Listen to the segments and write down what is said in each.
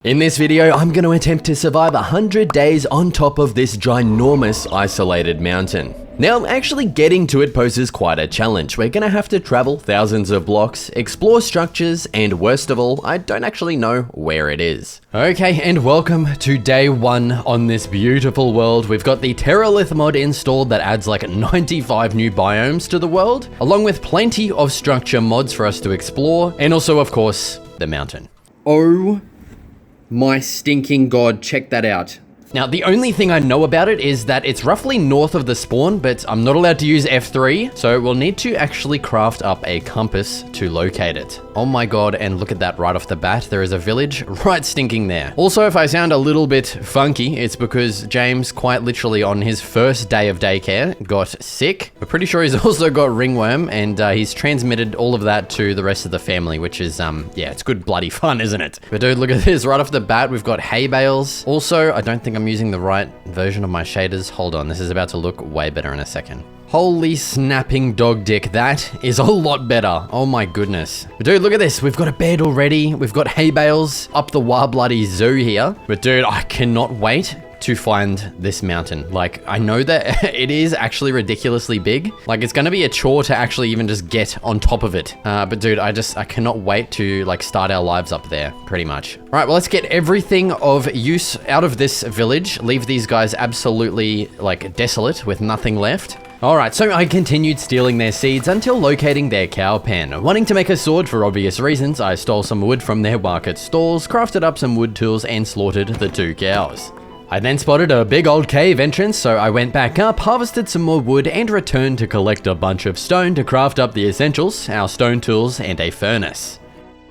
In this video, I'm going to attempt to survive 100 days on top of this ginormous isolated mountain. Now, actually getting to it poses quite a challenge. We're going to have to travel thousands of blocks, explore structures, and worst of all, I don't actually know where it is. Okay, and welcome to day one on this beautiful world. We've got the Terralith mod installed that adds like 95 new biomes to the world, along with plenty of structure mods for us to explore, and also, of course, the mountain. Oh my stinking god, check that out. Now, the only thing I know about it is that it's roughly north of the spawn, but I'm not allowed to use F3, so we'll need to actually craft up a compass to locate it. Oh my god, and look at that right off the bat, there is a village right stinking there. Also, if I sound a little bit funky, it's because James, quite literally on his first day of daycare, got sick. We're pretty sure he's also got ringworm, and he's transmitted all of that to the rest of the family, which is, yeah, it's good bloody fun, isn't it? But dude, look at this, right off the bat, we've got hay bales. Also, I don't think I'm using the right version of my shaders. Hold on, this is about to look way better in a second. Holy snapping dog dick, that is a lot better. Oh my goodness. But dude, look at this. We've got a bed already. We've got hay bales up the wild bloody zoo here. But dude, I cannot wait to find this mountain. Like, I know that it is actually ridiculously big. Like, it's gonna be a chore to actually even just get on top of it. But dude, I cannot wait to like start our lives up there, pretty much. All right, well, let's get everything of use out of this village. Leave these guys absolutely like desolate with nothing left. Alright, so I continued stealing their seeds until locating their cow pen. Wanting to make a sword for obvious reasons, I stole some wood from their market stalls, crafted up some wood tools, and slaughtered the 2 cows. I then spotted a big old cave entrance, so I went back up, harvested some more wood, and returned to collect a bunch of stone to craft up the essentials, our stone tools, and a furnace.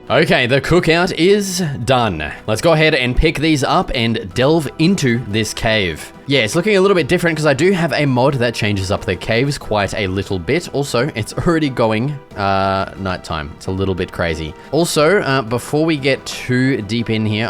Okay, the cookout is done. Let's go ahead and pick these up and delve into this cave. Yeah, it's looking a little bit different because I do have a mod that changes up the caves quite a little bit. Also, it's already going nighttime. It's a little bit crazy. Also, before we get too deep in here,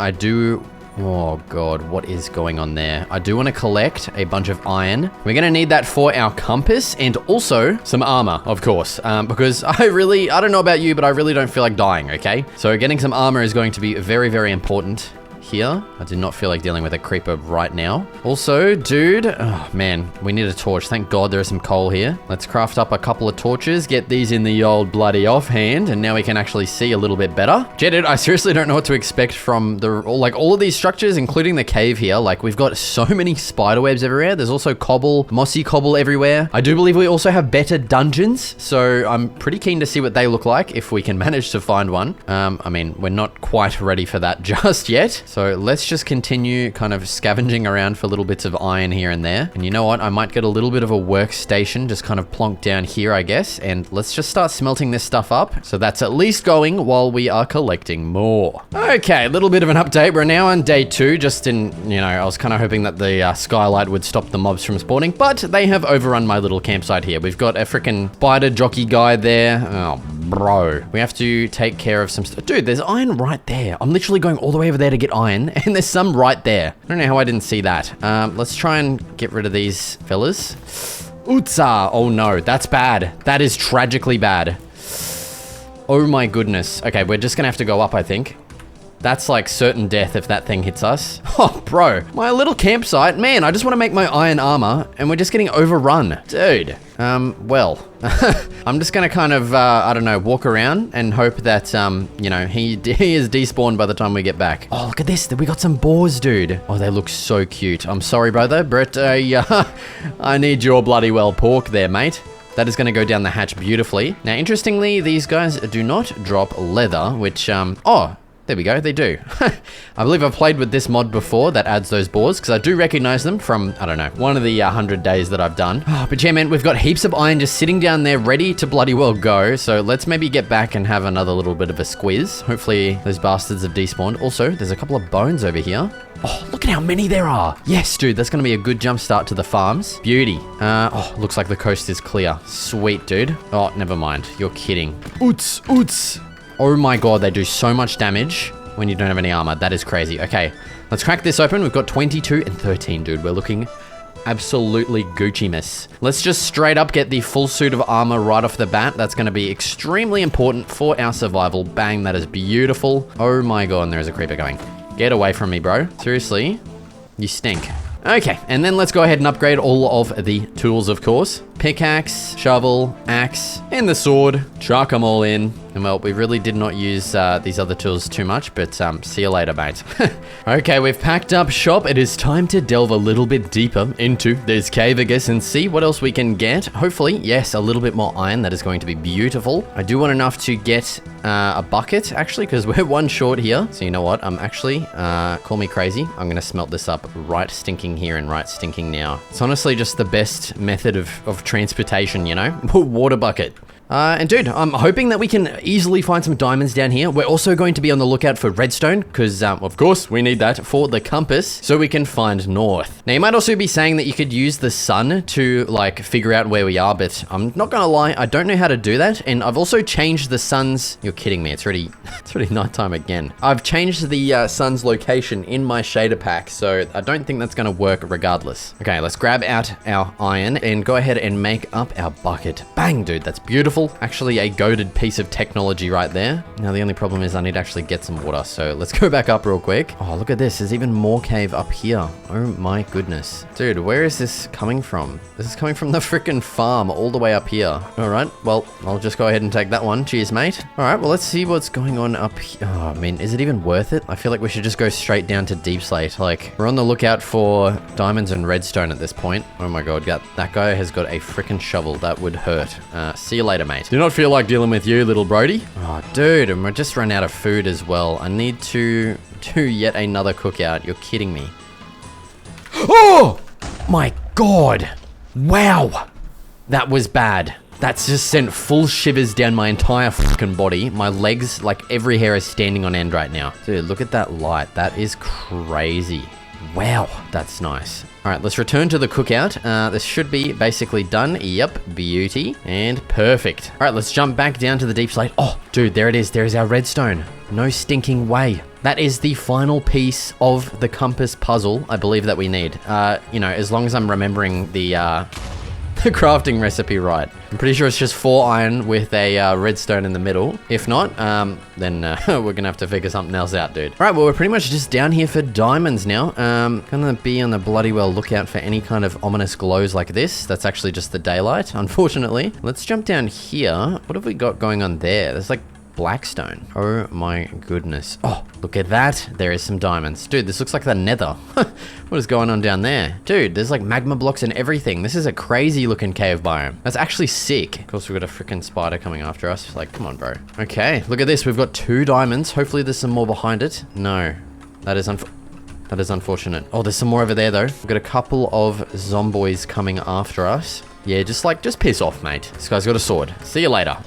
oh god, what is going on there? I do want to collect a bunch of iron. We're going to need that for our compass and also some armor, of course, because I don't know about you, but I really don't feel like dying, okay? So getting some armor is going to be very, very important here. I do not feel like dealing with a creeper right now. Also, dude, oh man, we need a torch. Thank God there is some coal here. Let's craft up a couple of torches, get these in the old bloody offhand, and now we can actually see a little bit better. Yeah, dude, I seriously don't know what to expect from all of these structures, including the cave here. Like, we've got so many spider webs everywhere. There's also cobble, mossy cobble everywhere. I do believe we also have better dungeons, so I'm pretty keen to see what they look like if we can manage to find one. I mean, we're not quite ready for that just yet. So let's just continue kind of scavenging around for little bits of iron here and there. And you know what? I might get a little bit of a workstation just kind of plonked down here, I guess. And let's just start smelting this stuff up. So that's at least going while we are collecting more. Okay, a little bit of an update. We're now on day 2. Just in, you know, I was kind of hoping that the skylight would stop the mobs from spawning, but they have overrun my little campsite here. We've got a freaking spider jockey guy there. Oh, bro. We have to take care of some stuff. Dude, there's iron right there. I'm literally going all the way over there to get iron, and there's some right there. I don't know how I didn't see that. Let's try and get rid of these fellas. Ootsa. Oh no, that's bad. That is tragically bad. Oh my goodness. Okay, we're just gonna have to go up, I think. That's like certain death if that thing hits us. Oh, bro. My little campsite. Man, I just want to make my iron armor, and we're just getting overrun. Dude. Well. I'm just going to kind of, I don't know, walk around and hope that, you know, he is despawned by the time we get back. Oh, look at this. We got some boars, dude. Oh, they look so cute. I'm sorry, brother, but, I need your bloody well pork there, mate. That is going to go down the hatch beautifully. Now, interestingly, these guys do not drop leather, which, oh, there we go, they do. I believe I've played with this mod before that adds those boars, because I do recognize them from, I don't know, one of the 100 days that I've done. Oh, but yeah, man, we've got heaps of iron just sitting down there ready to bloody well go. So let's maybe get back and have another little bit of a squiz. Hopefully those bastards have despawned. Also, there's a couple of bones over here. Oh, look at how many there are. Yes, dude, that's going to be a good jump start to the farms. Beauty. Oh, looks like the coast is clear. Sweet, dude. Oh, never mind. You're kidding. Oots, oots. Oh my god, they do so much damage when you don't have any armor. That is crazy. Okay, let's crack this open. We've got 22 and 13, dude. We're looking absolutely Gucci-miss. Let's just straight up get the full suit of armor right off the bat. That's going to be extremely important for our survival. Bang, that is beautiful. Oh my god, and there is a creeper going. Get away from me, bro. Seriously? You stink. Okay, and then let's go ahead and upgrade all of the tools, of course. Pickaxe, shovel, axe, and the sword. Chuck them all in. And well, we really did not use these other tools too much, but see you later, mate. Okay, we've packed up shop. It is time to delve a little bit deeper into this cave, I guess, and see what else we can get. Hopefully, yes, a little bit more iron. That is going to be beautiful. I do want enough to get a bucket, actually, because we're one short here. So you know what? I'm actually, call me crazy. I'm going to smelt this up right stinking here and right stinking now. It's honestly just the best method of transportation, you know? Water bucket. And dude, I'm hoping that we can easily find some diamonds down here. We're also going to be on the lookout for redstone because, of course, we need that for the compass so we can find north. Now, you might also be saying that you could use the sun to, like, figure out where we are, but I'm not gonna lie, I don't know how to do that. And I've also changed the sun's... You're kidding me, it's already nighttime again. I've changed the sun's location in my shader pack, so I don't think that's gonna work regardless. Okay, let's grab out our iron and go ahead and make up our bucket. Bang, dude, that's beautiful. Actually, a goated piece of technology right there. Now, the only problem is I need to actually get some water, so let's go back up real quick. Oh, look at this. There's even more cave up here. Oh my goodness. Dude, where is this coming from? This is coming from the freaking farm all the way up here. All right, well, I'll just go ahead and take that one. Cheers, mate. All right, well, let's see what's going on up here. Oh, I mean, is it even worth it? I feel like we should just go straight down to deep slate. Like, we're on the lookout for diamonds and redstone at this point. Oh my God, that guy has got a freaking shovel. That would hurt. See you later, mate. Do not feel like dealing with you, little Brody. Oh, dude, and we're just run out of food as well. I need to do yet another cookout. You're kidding me. Oh my God. Wow. That was bad. That's just sent full shivers down my entire fucking body. My legs, like every hair is standing on end right now. Dude, look at that light. That is crazy. Wow, that's nice. All right, let's return to the cookout. This should be basically done. Yep, beauty and perfect. All right, let's jump back down to the deep slate. Oh, dude, there it is. There's our redstone. No stinking way. That is the final piece of the compass puzzle, I believe, that we need. You know, as long as I'm remembering the crafting recipe right. I'm pretty sure it's just 4 iron with a redstone in the middle. If not, then we're gonna have to figure something else out, dude. All right, well, we're pretty much just down here for diamonds now. Gonna be on the bloody well lookout for any kind of ominous glows like this. That's actually just the daylight, unfortunately. Let's jump down here. What have we got going on there? There's like blackstone. Oh my goodness. Oh, look at that. There is some diamonds. Dude, this looks like the nether. What is going on down there? Dude, there's like magma blocks and everything. This is a crazy looking cave biome. That's actually sick. Of course, we've got a freaking spider coming after us. Like, come on, bro. Okay, look at this. We've got 2 diamonds. Hopefully there's some more behind it. No, that is unfortunate. Oh, there's some more over there though. We've got a couple of zomboids coming after us. Yeah, just piss off, mate. This guy's got a sword. See you later.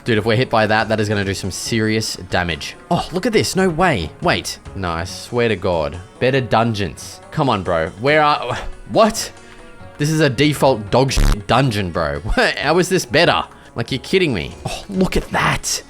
Dude, if we're hit by that, that is going to do some serious damage. Oh, look at this. No way. Wait. No, I swear to God. Better dungeons. Come on, bro. Where are... What? This is a default dog shit dungeon, bro. How is this better? Like, you're kidding me. Oh, look at that.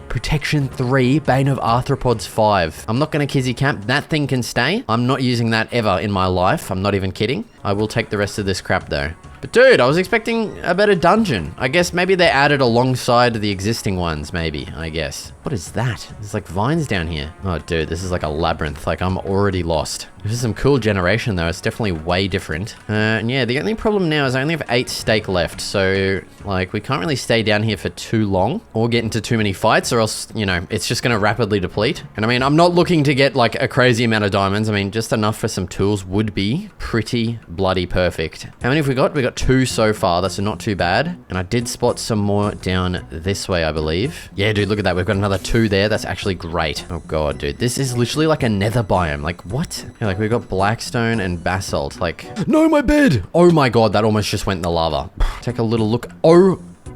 Protection 3, Bane of Arthropods 5. I'm not going to kizzy camp. That thing can stay. I'm not using that ever in my life. I'm not even kidding. I will take the rest of this crap, though. But dude, I was expecting a better dungeon. I guess maybe they added alongside the existing ones, maybe, I guess. What is that? There's like vines down here. Oh, dude, this is like a labyrinth. Like, I'm already lost. This is some cool generation, though. It's definitely way different. And yeah, the only problem now is I only have 8 steak left. So, like, we can't really stay down here for too long or get into too many fights, or else, you know, it's just going to rapidly deplete. And I mean, I'm not looking to get like a crazy amount of diamonds. I mean, just enough for some tools would be pretty bloody perfect. How many have we got? We got 2 so far. That's not too bad. And I did spot some more down this way, I believe. Yeah, dude, look at that. We've got another 2 there. That's actually great. Oh God, dude. This is literally like a nether biome. Like, what? Yeah, like, we've got blackstone and basalt. Like, no, my bed. Oh my God, that almost just went in the lava. Take a little look.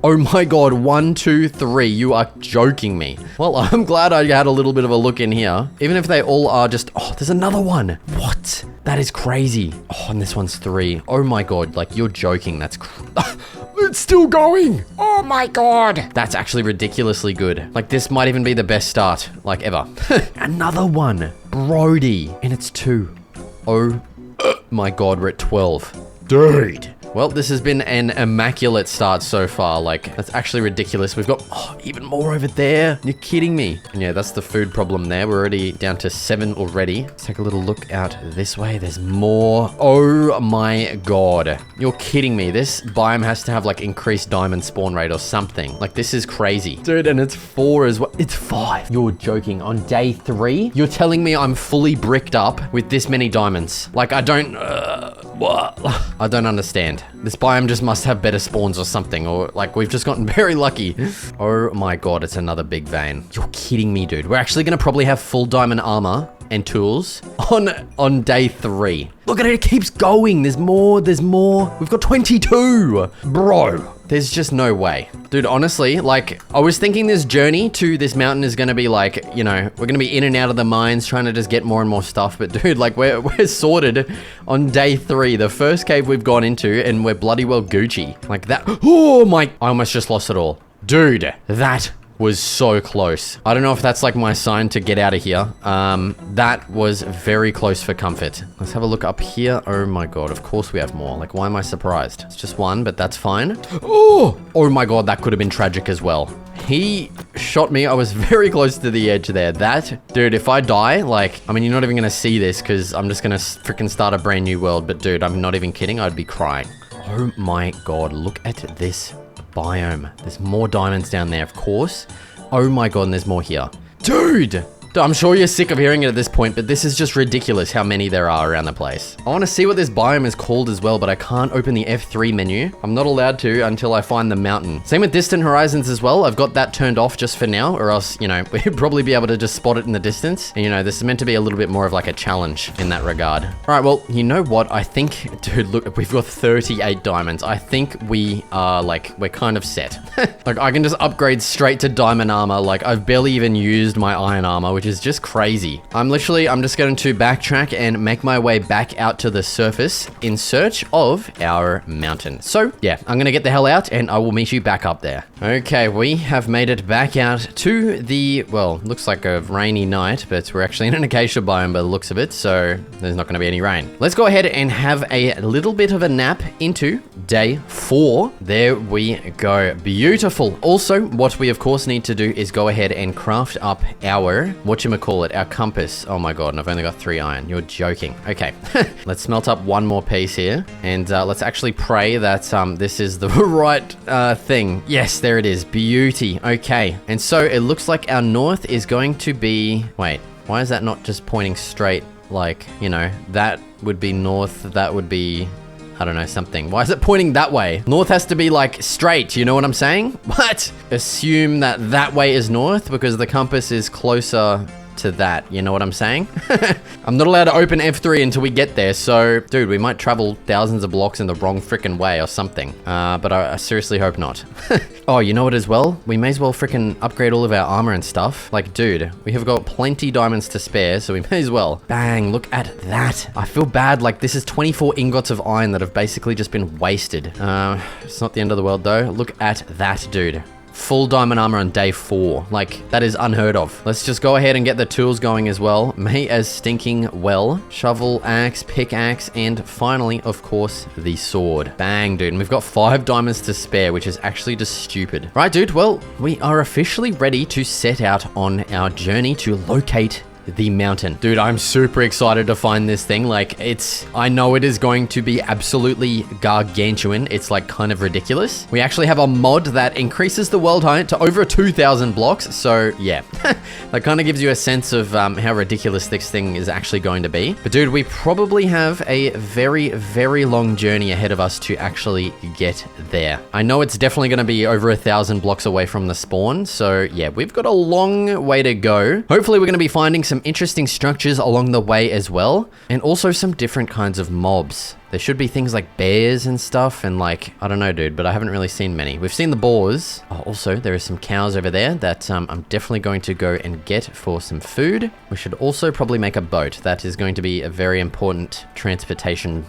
Oh my God, 1, 2, 3. You are joking me. Well, I'm glad I had a little bit of a look in here. Even if they all are just... Oh, there's another one. What? That is crazy. Oh, and this one's 3. Oh my God, like, you're joking. That's it's still going. Oh my God. That's actually ridiculously good. Like, this might even be the best start, like, ever. Another one. Brody. And it's 2. Oh my God, we're at 12. Dude. Well, this has been an immaculate start so far. Like, that's actually ridiculous. We've got even more over there. You're kidding me. And yeah, that's the food problem there. We're already down to 7 already. Let's take a little look out this way. There's more. Oh my god. You're kidding me. This biome has to have like increased diamond spawn rate or something. Like this is crazy. Dude, and it's 4 as well. It's 5. You're joking. On day 3, you're telling me I'm fully bricked up with this many diamonds. Like I don't... what? I don't understand. This biome just must have better spawns or something, or like we've just gotten very lucky. Oh my god, it's another big vein. You're kidding me, dude. We're actually gonna probably have full diamond armor and tools on day 3. Look at it, it keeps going. There's more, there's more. We've got 22. Bro, there's just no way. Dude, honestly, like, I was thinking this journey to this mountain is gonna be like, you know, we're gonna be in and out of the mines trying to just get more and more stuff. But dude, like, we're sorted on day 3. The first cave we've gone into, and we're bloody well Gucci. Like that. Oh my, I almost just lost it all. Dude, that was so close. I don't know if that's like my sign to get out of here. That was very close for comfort. Let's have a look up here. Oh my god, of course we have more. Like, why am I surprised? It's just 1, but that's fine. Oh my god, that could have been tragic as well. He shot me. I was very close to the edge there. That, dude, if I die, like, I mean, you're not even gonna see this because I'm just gonna freaking start a brand new world. But dude, I'm not even kidding. I'd be crying. Oh my god, look at this biome. There's more diamonds down there, of course. Oh my god, and there's more here. Dude! I'm sure you're sick of hearing it at this point, but this is just ridiculous how many there are around the place. I want to see what this biome is called as well, but I can't open the F3 menu. I'm not allowed to until I find the mountain. Same with distant horizons as well. I've got that turned off just for now, or else, you know, we'd probably be able to just spot it in the distance. And, you know, this is meant to be a little bit more of like a challenge in that regard. All right, well, you know what? I think, dude, look, we've got 38 diamonds. I think we are like, we're kind of set. Like, I can just upgrade straight to diamond armor. Like, I've barely even used my iron armor, which is just crazy. I'm just going to backtrack and make my way back out to the surface in search of our mountain. So yeah, I'm gonna get the hell out and I will meet you back up there. Okay, we have made it back out to the, well, looks like a rainy night, but we're actually in an acacia biome by the looks of it, so there's not gonna be any rain. Let's go ahead and have a little bit of a nap into day 4. There we go. Beautiful. Also, what we of course need to do is go ahead and craft up our, whatchamacallit, our compass. Oh my god, and I've only got 3 iron. You're joking. Okay. Let's smelt up 1 more piece here, and let's actually pray that this is the right thing. Yes, there it is. Beauty. Okay. And so it looks like our north is going to be... Wait, why is that not just pointing straight? Like, you know, that would be north, that would be... I don't know, something. Why is it pointing that way? North has to be like straight, you know what I'm saying? What? Assume that that way is north because the compass is closer to that, you know what I'm saying? I'm not allowed to open F3 until we get there, so dude, we might travel thousands of blocks in the wrong freaking way or something. But I seriously hope not. Oh, you know what as well? We may as well freaking upgrade all of our armor and stuff. Like, dude, we have got plenty diamonds to spare, so we may as well. Bang, look at that. I feel bad, like this is 24 ingots of iron that have basically just been wasted. It's not the end of the world though. Look at that, dude. Full diamond armor on day 4. Like, that is unheard of. Let's just go ahead and get the tools going as well. May as stinking well. Shovel, axe, pickaxe, and finally, of course, the sword. Bang, dude. And we've got 5 diamonds to spare, which is actually just stupid. Right, dude. Well, we are officially ready to set out on our journey to locate the mountain. Dude, I'm super excited to find this thing. Like, I know it is going to be absolutely gargantuan. It's like kind of ridiculous. We actually have a mod that increases the world height to over 2,000 blocks. So yeah, that kind of gives you a sense of how ridiculous this thing is actually going to be. But dude, we probably have a very, very long journey ahead of us to actually get there. I know it's definitely going to be over 1,000 blocks away from the spawn. So yeah, we've got a long way to go. Hopefully we're going to be finding some interesting structures along the way as well, and also some different kinds of mobs. There should be things like bears and stuff, and like, I don't know, dude, but I haven't really seen many. We've seen the boars. Oh, also, there are some cows over there that I'm definitely going to go and get for some food. We should also probably make a boat. That is going to be a very important transportation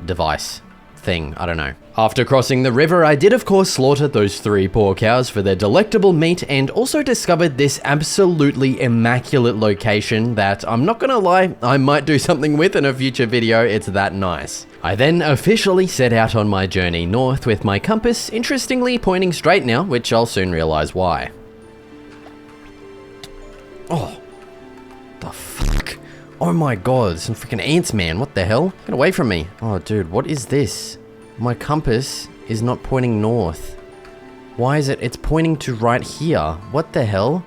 device thing. I don't know. After crossing the river, I did of course slaughter those 3 poor cows for their delectable meat, and also discovered this absolutely immaculate location that, I'm not gonna lie, I might do something with in a future video. It's that nice. I then officially set out on my journey north with my compass, interestingly pointing straight now, which I'll soon realize why. Oh, the fuck? Oh my god, some freaking ants, man. What the hell? Get away from me. Oh, dude, what is this? My compass is not pointing north. Why is it? It's pointing to right here. What the hell?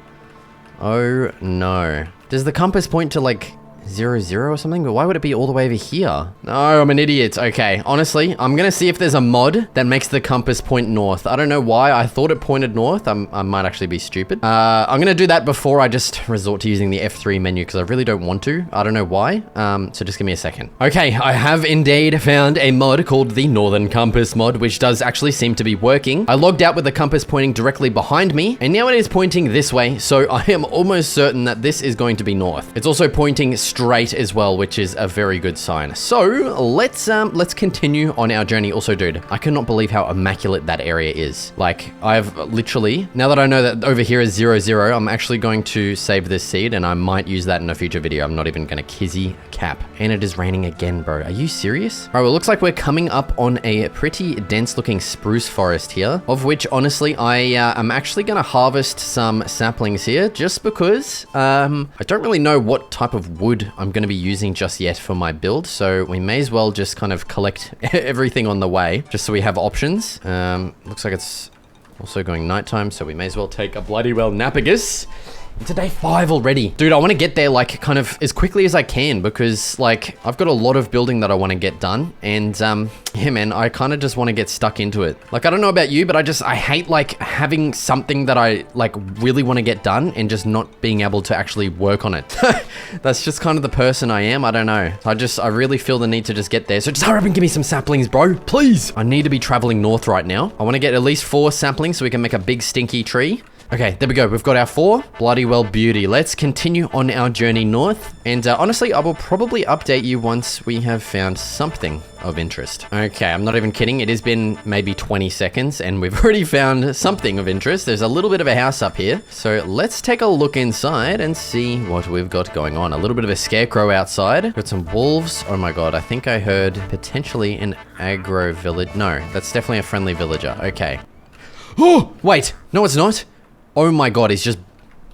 Oh, no. Does the compass point to, like, 0, 0 or something? But why would it be all the way over here? No, I'm an idiot. Okay, honestly, I'm gonna see if there's a mod that makes the compass point north. I don't know why I thought it pointed north. I might actually be stupid. I'm gonna do that before I just resort to using the F3 menu because I really don't want to. I don't know why. So just give me a second. Okay, I have indeed found a mod called the Northern Compass mod, which does actually seem to be working. I logged out with the compass pointing directly behind me, and now it is pointing this way, so I am almost certain that this is going to be north. It's also pointing straight as well, which is a very good sign. So let's continue on our journey. Also, dude, I cannot believe how immaculate that area is. Like, I've literally, now that I know that over here is 0, 0, I'm actually going to save this seed and I might use that in a future video. I'm not even gonna kizzy cap. And it is raining again, bro. Are you serious? All right, well, it looks like we're coming up on a pretty dense looking spruce forest here, of which honestly, I'm actually gonna harvest some saplings here just because I don't really know what type of wood I'm gonna be using just yet for my build, so we may as well just kind of collect everything on the way just so we have options. Looks like it's also going nighttime, so we may as well take a bloody well napagus. It's day 5 already. Dude, I want to get there like kind of as quickly as I can because like I've got a lot of building that I want to get done. And yeah, man, I kind of just want to get stuck into it. Like, I don't know about you, but I hate like having something that I like really want to get done and just not being able to actually work on it. That's just kind of the person I am. I don't know. I really feel the need to just get there. So just hurry up and give me some saplings, bro. Please. I need to be traveling north right now. I want to get at least 4 saplings so we can make a big stinky tree. Okay, there we go. We've got our 4. Bloody well beauty. Let's continue on our journey north. And honestly, I will probably update you once we have found something of interest. Okay, I'm not even kidding. It has been maybe 20 seconds and we've already found something of interest. There's a little bit of a house up here. So let's take a look inside and see what we've got going on. A little bit of a scarecrow outside. Got some wolves. Oh my god, I think I heard potentially an aggro village. No, that's definitely a friendly villager. Okay. Oh, wait. No, it's not. Oh my god, he's just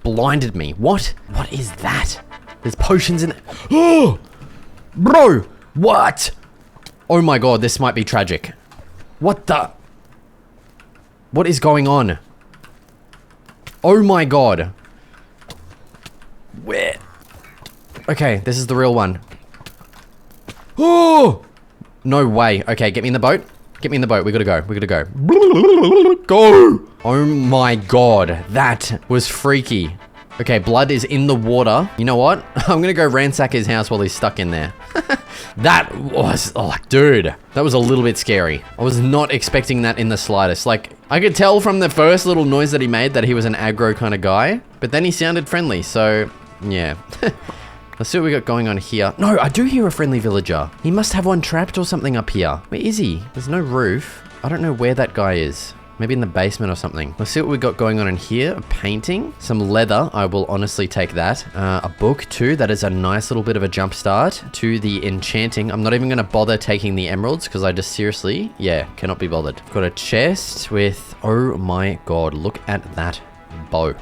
blinded me. What? What is that? There's potions in it. Oh! Bro! What? Oh my god, this might be tragic. What the? What is going on? Oh my god. Where? Okay, this is the real one. Oh! No way. Okay, get me in the boat. Get me in the boat. We gotta go. We gotta go. Go! Oh my god. That was freaky. Okay, blood is in the water. You know what? I'm gonna go ransack his house while he's stuck in there. That was... Oh, dude. That was a little bit scary. I was not expecting that in the slightest. Like, I could tell from the first little noise that he made that he was an aggro kind of guy. But then he sounded friendly, so... Yeah. Let's see what we got going on here. No, I do hear a friendly villager. He must have one trapped or something up here. Where is he? There's no roof. I don't know where that guy is. Maybe in the basement or something. Let's see what we got going on in here. A painting. Some leather. I will honestly take that. A book too. That is a nice little bit of a jump start to the enchanting. I'm not even going to bother taking the emeralds because I just seriously, yeah, cannot be bothered. I've got a chest with, oh my god, look at that bow.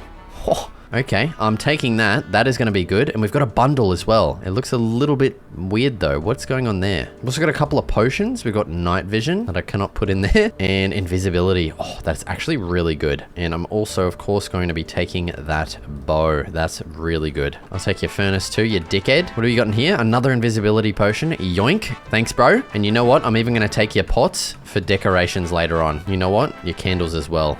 Oh. Okay, I'm taking that. That is going to be good. And we've got a bundle as well. It looks a little bit weird though. What's going on there? We've also got a couple of potions. We've got night vision that I cannot put in there. And invisibility. Oh, that's actually really good. And I'm also, of course, going to be taking that bow. That's really good. I'll take your furnace too, you dickhead. What have you got in here? Another invisibility potion. Yoink. Thanks, bro. And you know what? I'm even going to take your pots for decorations later on. You know what? Your candles as well.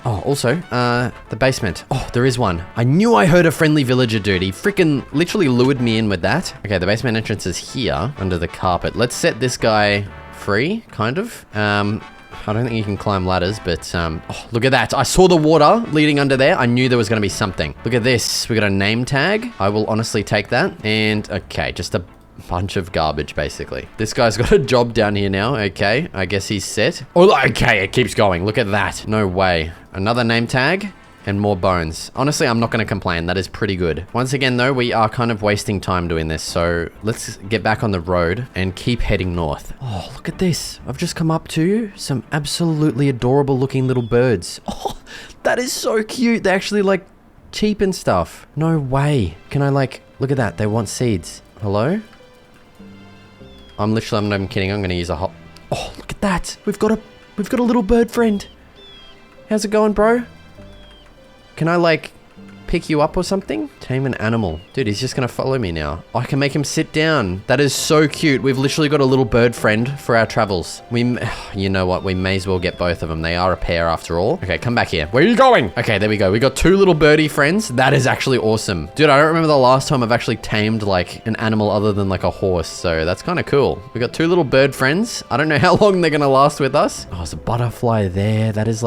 Oh, also, the basement. Oh, there is one. I knew I heard a friendly villager, dude. He freaking literally lured me in with that. Okay, the basement entrance is here under the carpet. Let's set this guy free, kind of. I don't think you can climb ladders, but, oh, look at that. I saw the water leading under there. I knew there was going to be something. Look at this. We got a name tag. I will honestly take that. And, okay, just a bunch of garbage, basically. This guy's got a job down here now. Okay, I guess he's set. Oh, okay, it keeps going. Look at that. No way. Another name tag and more bones. Honestly, I'm not going to complain. That is pretty good. Once again, though, we are kind of wasting time doing this. So let's get back on the road and keep heading north. Oh, look at this. I've just come up to some absolutely adorable looking little birds. Oh, that is so cute. They actually like cheap and stuff. No way. Can I like, look at that. They want seeds. Hello? I'm not even kidding. I'm going to use a hop. Oh, look at that. We've got a little bird friend. How's it going, bro? Can I like pick you up or something? Tame an animal. Dude, he's just gonna follow me now. Oh, I can make him sit down. That is so cute. We've literally got a little bird friend for our travels. You know what? We may as well get both of them. They are a pair after all. Okay, come back here. Where are you going? Okay, there we go. We got 2 little birdie friends. That is actually awesome. Dude, I don't remember the last time I've actually tamed like an animal other than like a horse. So that's kind of cool. We got 2 little bird friends. I don't know how long they're gonna last with us. Oh, there's a butterfly there. That is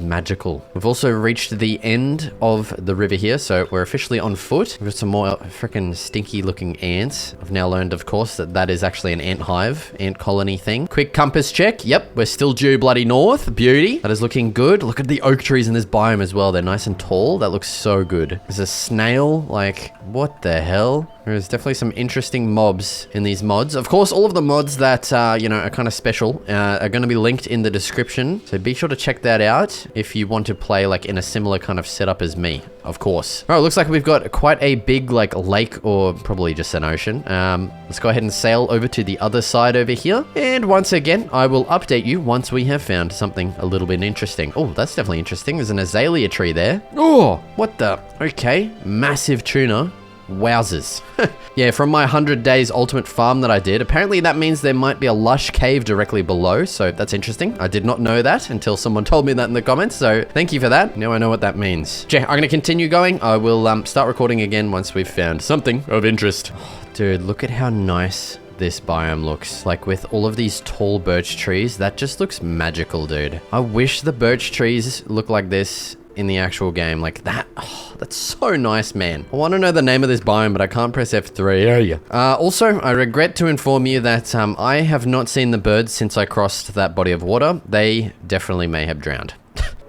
magical. We've also reached the end of the river here, so we're officially on foot. We've got some more freaking stinky looking ants. I've now learned, of course, that is actually an ant hive, ant colony thing. Quick compass check. Yep, we're still due bloody north. Beauty. That is looking good. Look at the oak trees in this biome as well. They're nice and tall. That looks so good. There's a snail. Like, what the hell? There's definitely some interesting mobs in these mods. Of course, all of the mods that, you know, are kind of special are going to be linked in the description. So be sure to check that out if you want to play like in a similar kind of setup as me, of course. All right, looks like we've got quite a big like lake or probably just an ocean. Let's go ahead and sail over to the other side over here. And once again, I will update you once we have found something a little bit interesting. Oh, that's definitely interesting. There's an azalea tree there. Oh, what the? Okay, massive tuna. Wowzers. Yeah, from my 100 days ultimate farm that I did, apparently that means there might be a lush cave directly below, so that's interesting. I did not know that until someone told me that in the comments, so thank you for that. Now I know what that means. Okay, I'm gonna continue going. I will start recording again once we've found something of interest. Oh, dude, look at how nice this biome looks. Like with all of these tall birch trees, that just looks magical, dude. I wish the birch trees look like this in the actual game like that. Oh, that's so nice, man. I want to know the name of this biome, but I can't press F3. Also, I regret to inform you that I have not seen the birds since I crossed that body of water. They definitely may have drowned.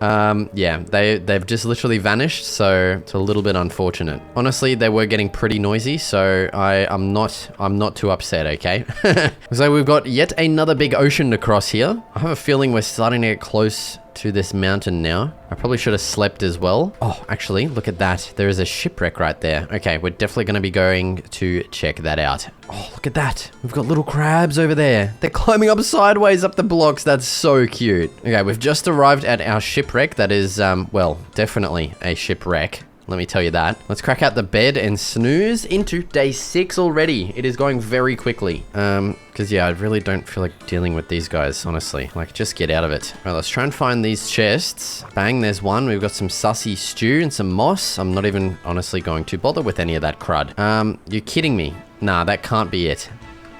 Yeah, they've just literally vanished, so it's a little bit unfortunate. Honestly, they were getting pretty noisy, so I'm not too upset, okay? So we've got yet another big ocean to cross here. I have a feeling we're starting to get close to this mountain now. I probably should have slept as well. Oh, actually, look at that. There is a shipwreck right there. Okay, we're definitely going to be going to check that out. Oh, look at that. We've got little crabs over there. They're climbing up sideways up the blocks. That's so cute. Okay, we've just arrived at our shipwreck. That is, well, definitely a shipwreck. Let me tell you that. Let's crack out the bed and snooze into day 6 already. It is going very quickly. Because yeah, I really don't feel like dealing with these guys, honestly. Like, just get out of it. All right, let's try and find these chests. Bang, there's one. We've got some sussy stew and some moss. I'm not even honestly going to bother with any of that crud. You're kidding me. Nah, that can't be it.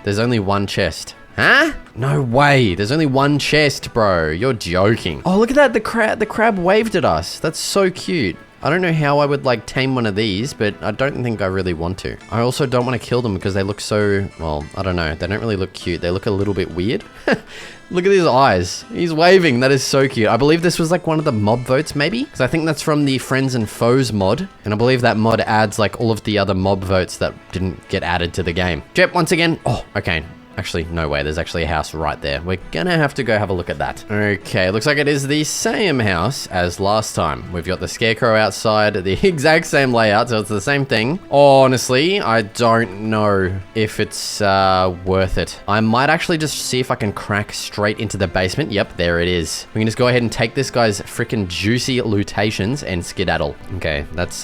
There's only one chest. Huh? No way. There's only one chest, bro. You're joking. Oh, look at that. The crab waved at us. That's so cute. I don't know how I would like tame one of these, but I don't think I really want to. I also don't want to kill them because they look so, well, I don't know. They don't really look cute. They look a little bit weird. Look at his eyes. He's waving. That is so cute. I believe this was like one of the mob votes maybe, because I think that's from the Friends and Foes mod. And I believe that mod adds like all of the other mob votes that didn't get added to the game. Jep, once again. Oh, okay. Actually, no way. There's actually a house right there. We're gonna have to go have a look at that. Okay, looks like it is the same house as last time. We've got the scarecrow outside, the exact same layout, so it's the same thing. Honestly, I don't know if it's worth it. I might actually just see if I can crack straight into the basement. Yep, there it is. We can just go ahead and take this guy's freaking juicy lootations and skedaddle. Okay, that's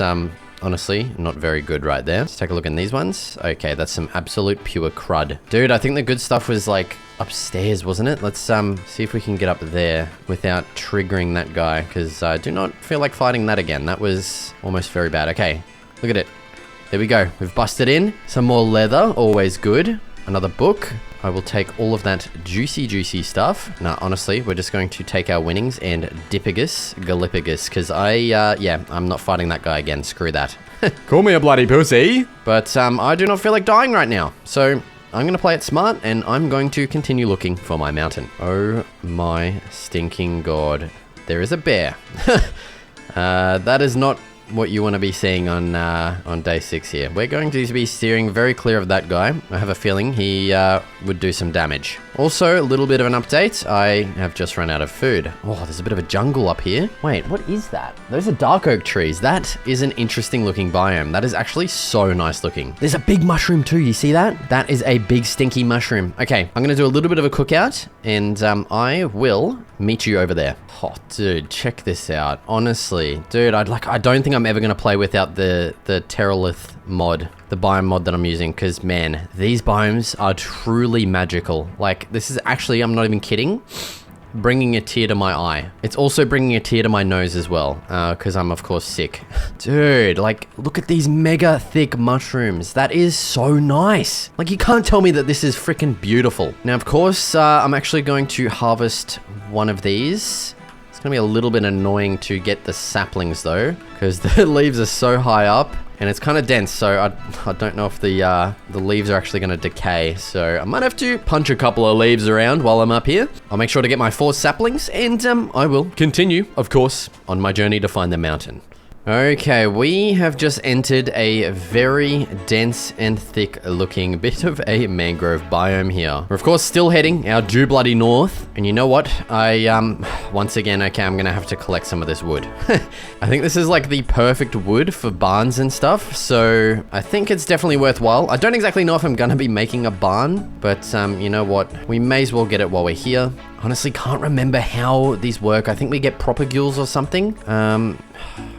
honestly, not very good right there. Let's take a look in these ones. Okay, that's some absolute pure crud. Dude, I think the good stuff was like upstairs, wasn't it? Let's see if we can get up there without triggering that guy, because I do not feel like fighting that again. That was almost very bad. Okay, look at it. There we go. We've busted in. Some more leather, always good. Another book. I will take all of that juicy stuff. Nah, honestly, we're just going to take our winnings and Dippagus, Gallipagus, because yeah, I'm not fighting that guy again. Screw that. Call me a bloody pussy. But I do not feel like dying right now. So I'm going to play it smart, and I'm going to continue looking for my mountain. Oh my stinking god. There is a bear. That is not what you want to be seeing on day 6 here. We're going to be steering very clear of that guy. I have a feeling he would do some damage. Also, a little bit of an update. I have just run out of food. Oh, there's a bit of a jungle up here. Wait, what is that? Those are dark oak trees. That is an interesting looking biome. That is actually so nice looking. There's a big mushroom too. You see that? That is a big stinky mushroom. Okay, I'm going to do a little bit of a cookout and I will meet you over there. Oh, dude, check this out. Honestly, dude, I don't think I'm ever going to play without the Terralith mod, the biome mod that I'm using, because man, these biomes are truly magical. Like, this is actually, I'm not even kidding, bringing a tear to my eye. It's also bringing a tear to my nose as well, because I'm of course sick. Dude, like, look at these mega thick mushrooms. That is so nice. Like, you can't tell me that this is freaking beautiful. Now, of course, I'm actually going to harvest one of these. It's gonna be a little bit annoying to get the saplings though, because the leaves are so high up. And it's kind of dense, so I don't know if the leaves are actually going to decay. So I might have to punch a couple of leaves around while I'm up here. I'll make sure to get my 4 saplings, and I will continue, of course, on my journey to find the mountain. Okay, we have just entered a very dense and thick looking bit of a mangrove biome here. We're of course still heading our due bloody north. And you know what? Once again, okay, I'm gonna have to collect some of this wood. I think this is like the perfect wood for barns and stuff. So I think it's definitely worthwhile. I don't exactly know if I'm gonna be making a barn, but you know what? We may as well get it while we're here. Honestly, can't remember how these work. I think we get propagules or something.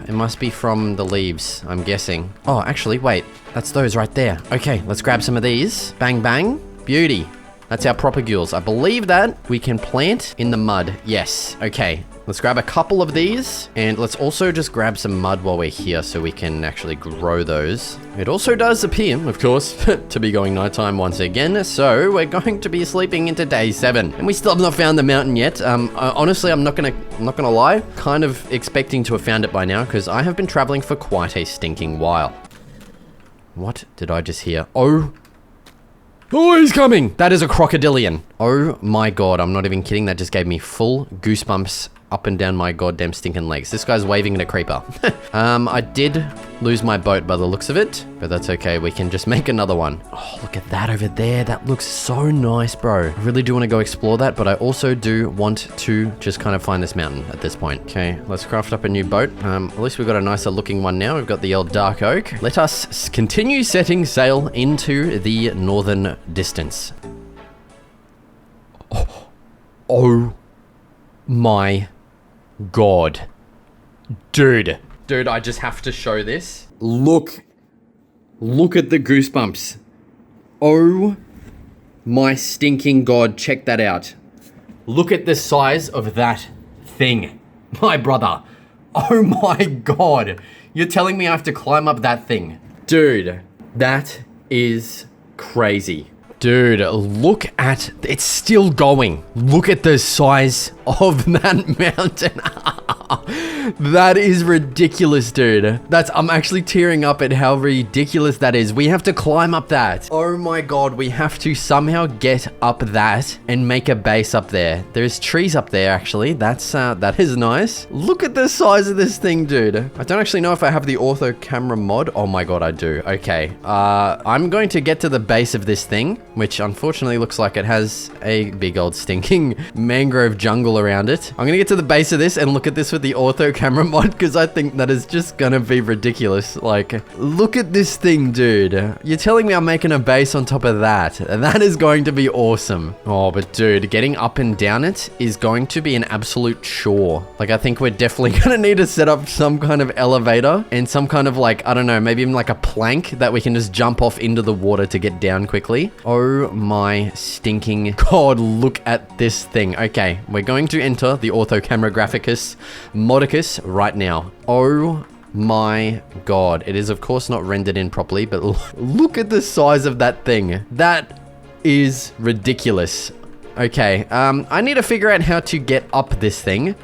It must be from the leaves, I'm guessing. Oh, actually, wait. That's those right there. Okay, let's grab some of these. Bang, bang. Beauty. That's our propagules. I believe that we can plant in the mud. Yes. Okay. Let's grab a couple of these, and let's also just grab some mud while we're here so we can actually grow those. It also does appear, of course, to be going nighttime once again, so we're going to be sleeping into day 7. And we still have not found the mountain yet. Honestly, I'm not gonna lie, kind of expecting to have found it by now, because I have been traveling for quite a stinking while. What did I just hear? Oh, he's coming! That is a crocodilian. Oh my god, I'm not even kidding. That just gave me full goosebumps up and down my goddamn stinking legs. This guy's waving at a creeper. I did lose my boat by the looks of it, but that's okay. We can just make another one. Oh, look at that over there. That looks so nice, bro. I really do want to go explore that, but I also do want to just kind of find this mountain at this point. Okay, let's craft up a new boat. At least we've got a nicer looking one now. We've got the old dark oak. Let us continue setting sail into the northern distance. Oh my god. Dude, I just have to show this. Look at the goosebumps. Oh my stinking god, check that out. Look at the size of that thing, my brother. Oh my god. You're telling me I have to climb up that thing? Dude, that is crazy. Dude, look at, it's still going. Look at the size of that mountain. That is ridiculous, dude. I'm actually tearing up at how ridiculous that is. We have to climb up that. Oh my god, we have to somehow get up that and make a base up there. There's trees up there, actually. That is nice. Look at the size of this thing, dude. I don't actually know if I have the ortho camera mod. Oh my god, I do. Okay. I'm going to get to the base of this thing, which unfortunately looks like it has a big old stinking mangrove jungle around it. I'm gonna get to the base of this and look at this with the ortho camera mod, because I think that is just gonna be ridiculous. Like, look at this thing, dude. You're telling me I'm making a base on top of that? That is going to be awesome. Oh, but dude, getting up and down it is going to be an absolute chore. Like, I think we're definitely gonna need to set up some kind of elevator and some kind of, like, I don't know, maybe even like a plank that we can just jump off into the water to get down quickly. Oh my stinking god, look at this thing. Okay, we're going to enter the ortho camera graphicus modicus right now. Oh my god. It is of course not rendered in properly, but look at the size of that thing. That is ridiculous. Okay, I need to figure out how to get up this thing.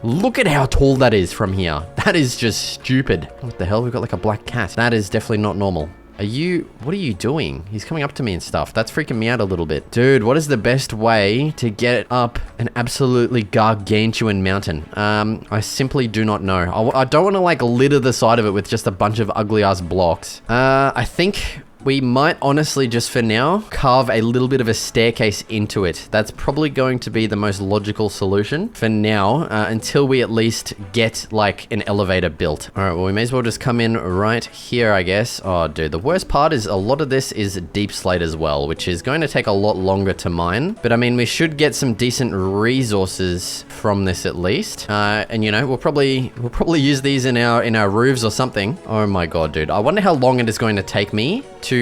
Look at how tall that is from here. That is just stupid. What the hell? We've got like a black cat. That is definitely not normal. What are you doing? He's coming up to me and stuff. That's freaking me out a little bit. Dude, what is the best way to get up an absolutely gargantuan mountain? I simply do not know. I don't want to like litter the side of it with just a bunch of ugly ass blocks. I think we might honestly just for now carve a little bit of a staircase into it. That's probably going to be the most logical solution for now, until we at least get like an elevator built. All right, well, we may as well just come in right here, I guess. Oh, dude, the worst part is a lot of this is deep slate as well, which is going to take a lot longer to mine. But I mean, we should get some decent resources from this at least. And you know, we'll probably use these in our roofs or something. Oh my God, dude. I wonder how long it is going to take me to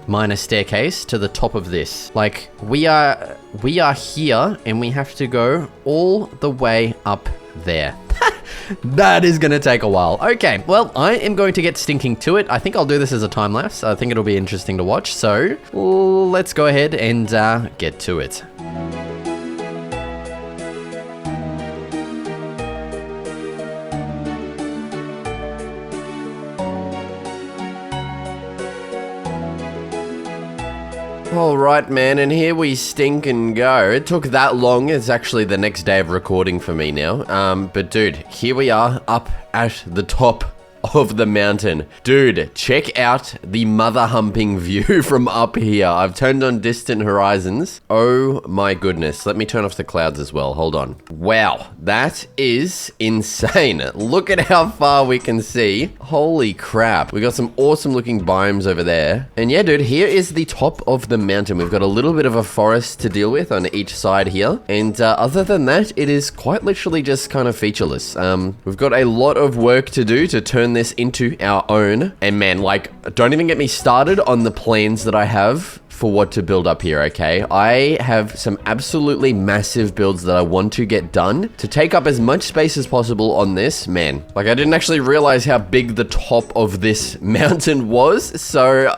mine a staircase to the top of this. Like, we are here and we have to go all the way up there. That is gonna take a while. Okay, well, I am going to get stinking to it. I think I'll do this as a time lapse. I think it'll be interesting to watch. So let's go ahead and get to it. All right, man, and here we stink and go. It took that long. It's actually the next day of recording for me now. But dude, here we are up at the top of the mountain. Dude, check out the mother humping view from up here. I've turned on distant horizons. Oh my goodness. Let me turn off the clouds as well. Hold on. Wow, that is insane. Look at how far we can see. Holy crap. We got some awesome looking biomes over there. And yeah, dude, here is the top of the mountain. We've got a little bit of a forest to deal with on each side here. And other than that, it is quite literally just kind of featureless. We've got a lot of work to do to turn this into our own. And man, like, don't even get me started on the plans that I have for what to build up here, okay? I have some absolutely massive builds that I want to get done to take up as much space as possible on this. Man, like, I didn't actually realize how big the top of this mountain was. So,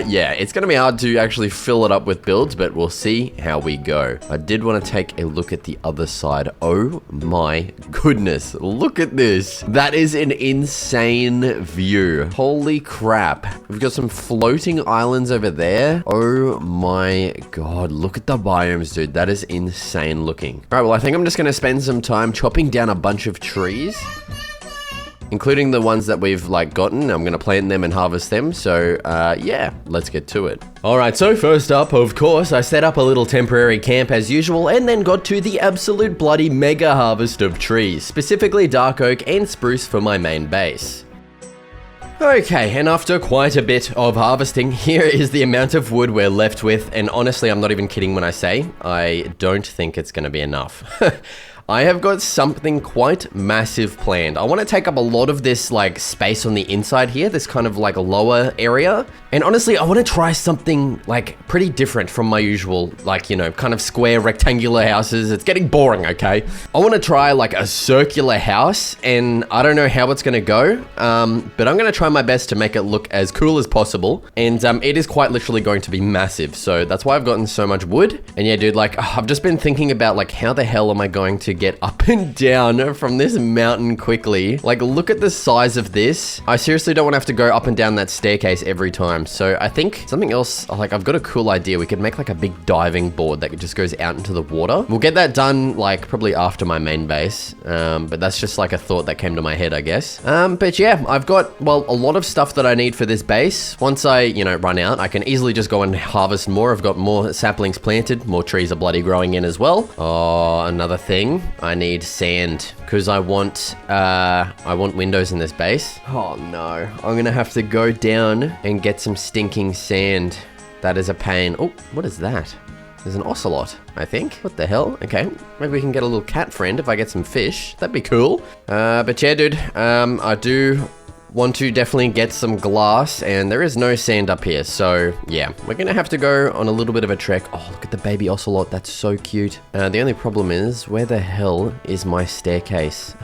yeah, it's gonna be hard to actually fill it up with builds, but we'll see how we go. I did want to take a look at the other side. Oh my goodness, look at this. That is an insane view. Holy crap. We've got some floating islands over there. Oh my God, look at the biomes, dude. That is insane looking. All right, well, I think I'm just gonna spend some time chopping down a bunch of trees, including the ones that we've like gotten. I'm gonna plant them and harvest them. So yeah, let's get to it. All right, so first up, of course, I set up a little temporary camp as usual and then got to the absolute bloody mega harvest of trees, specifically dark oak and spruce for my main base. Okay, and after quite a bit of harvesting, here is the amount of wood we're left with, and honestly, I'm not even kidding when I say I don't think it's gonna be enough. I have got something quite massive planned. I want to take up a lot of this like space on the inside here, this kind of like lower area. And honestly, I want to try something like pretty different from my usual, like, you know, kind of square rectangular houses. It's getting boring, okay? I want to try like a circular house, and I don't know how it's going to go, but I'm going to try my best to make it look as cool as possible. And it is quite literally going to be massive. So that's why I've gotten so much wood. And yeah, dude, like I've just been thinking about like, how the hell am I going to get up and down from this mountain quickly? Like, look at the size of this. I seriously don't want to have to go up and down that staircase every time. So I think something else, like I've got a cool idea. We could make like a big diving board that just goes out into the water. We'll get that done like probably after my main base. But that's just like a thought that came to my head, I guess. But yeah, I've got, well, a lot of stuff that I need for this base. Once I, you know, run out, I can easily just go and harvest more. I've got more saplings planted. More trees are bloody growing in as well. Oh, another thing. I need sand because I want windows in this base. Oh no, I'm gonna have to go down and get some stinking sand. That is a pain. Oh, what is that? There's an ocelot, I think. What the hell? Okay, maybe we can get a little cat friend if I get some fish. That'd be cool. But yeah, dude, I do want to definitely get some glass, and there is no sand up here, so yeah, we're gonna have to go on a little bit of a trek. Oh, look at the baby ocelot. That's so cute. The only problem is, where the hell is my staircase?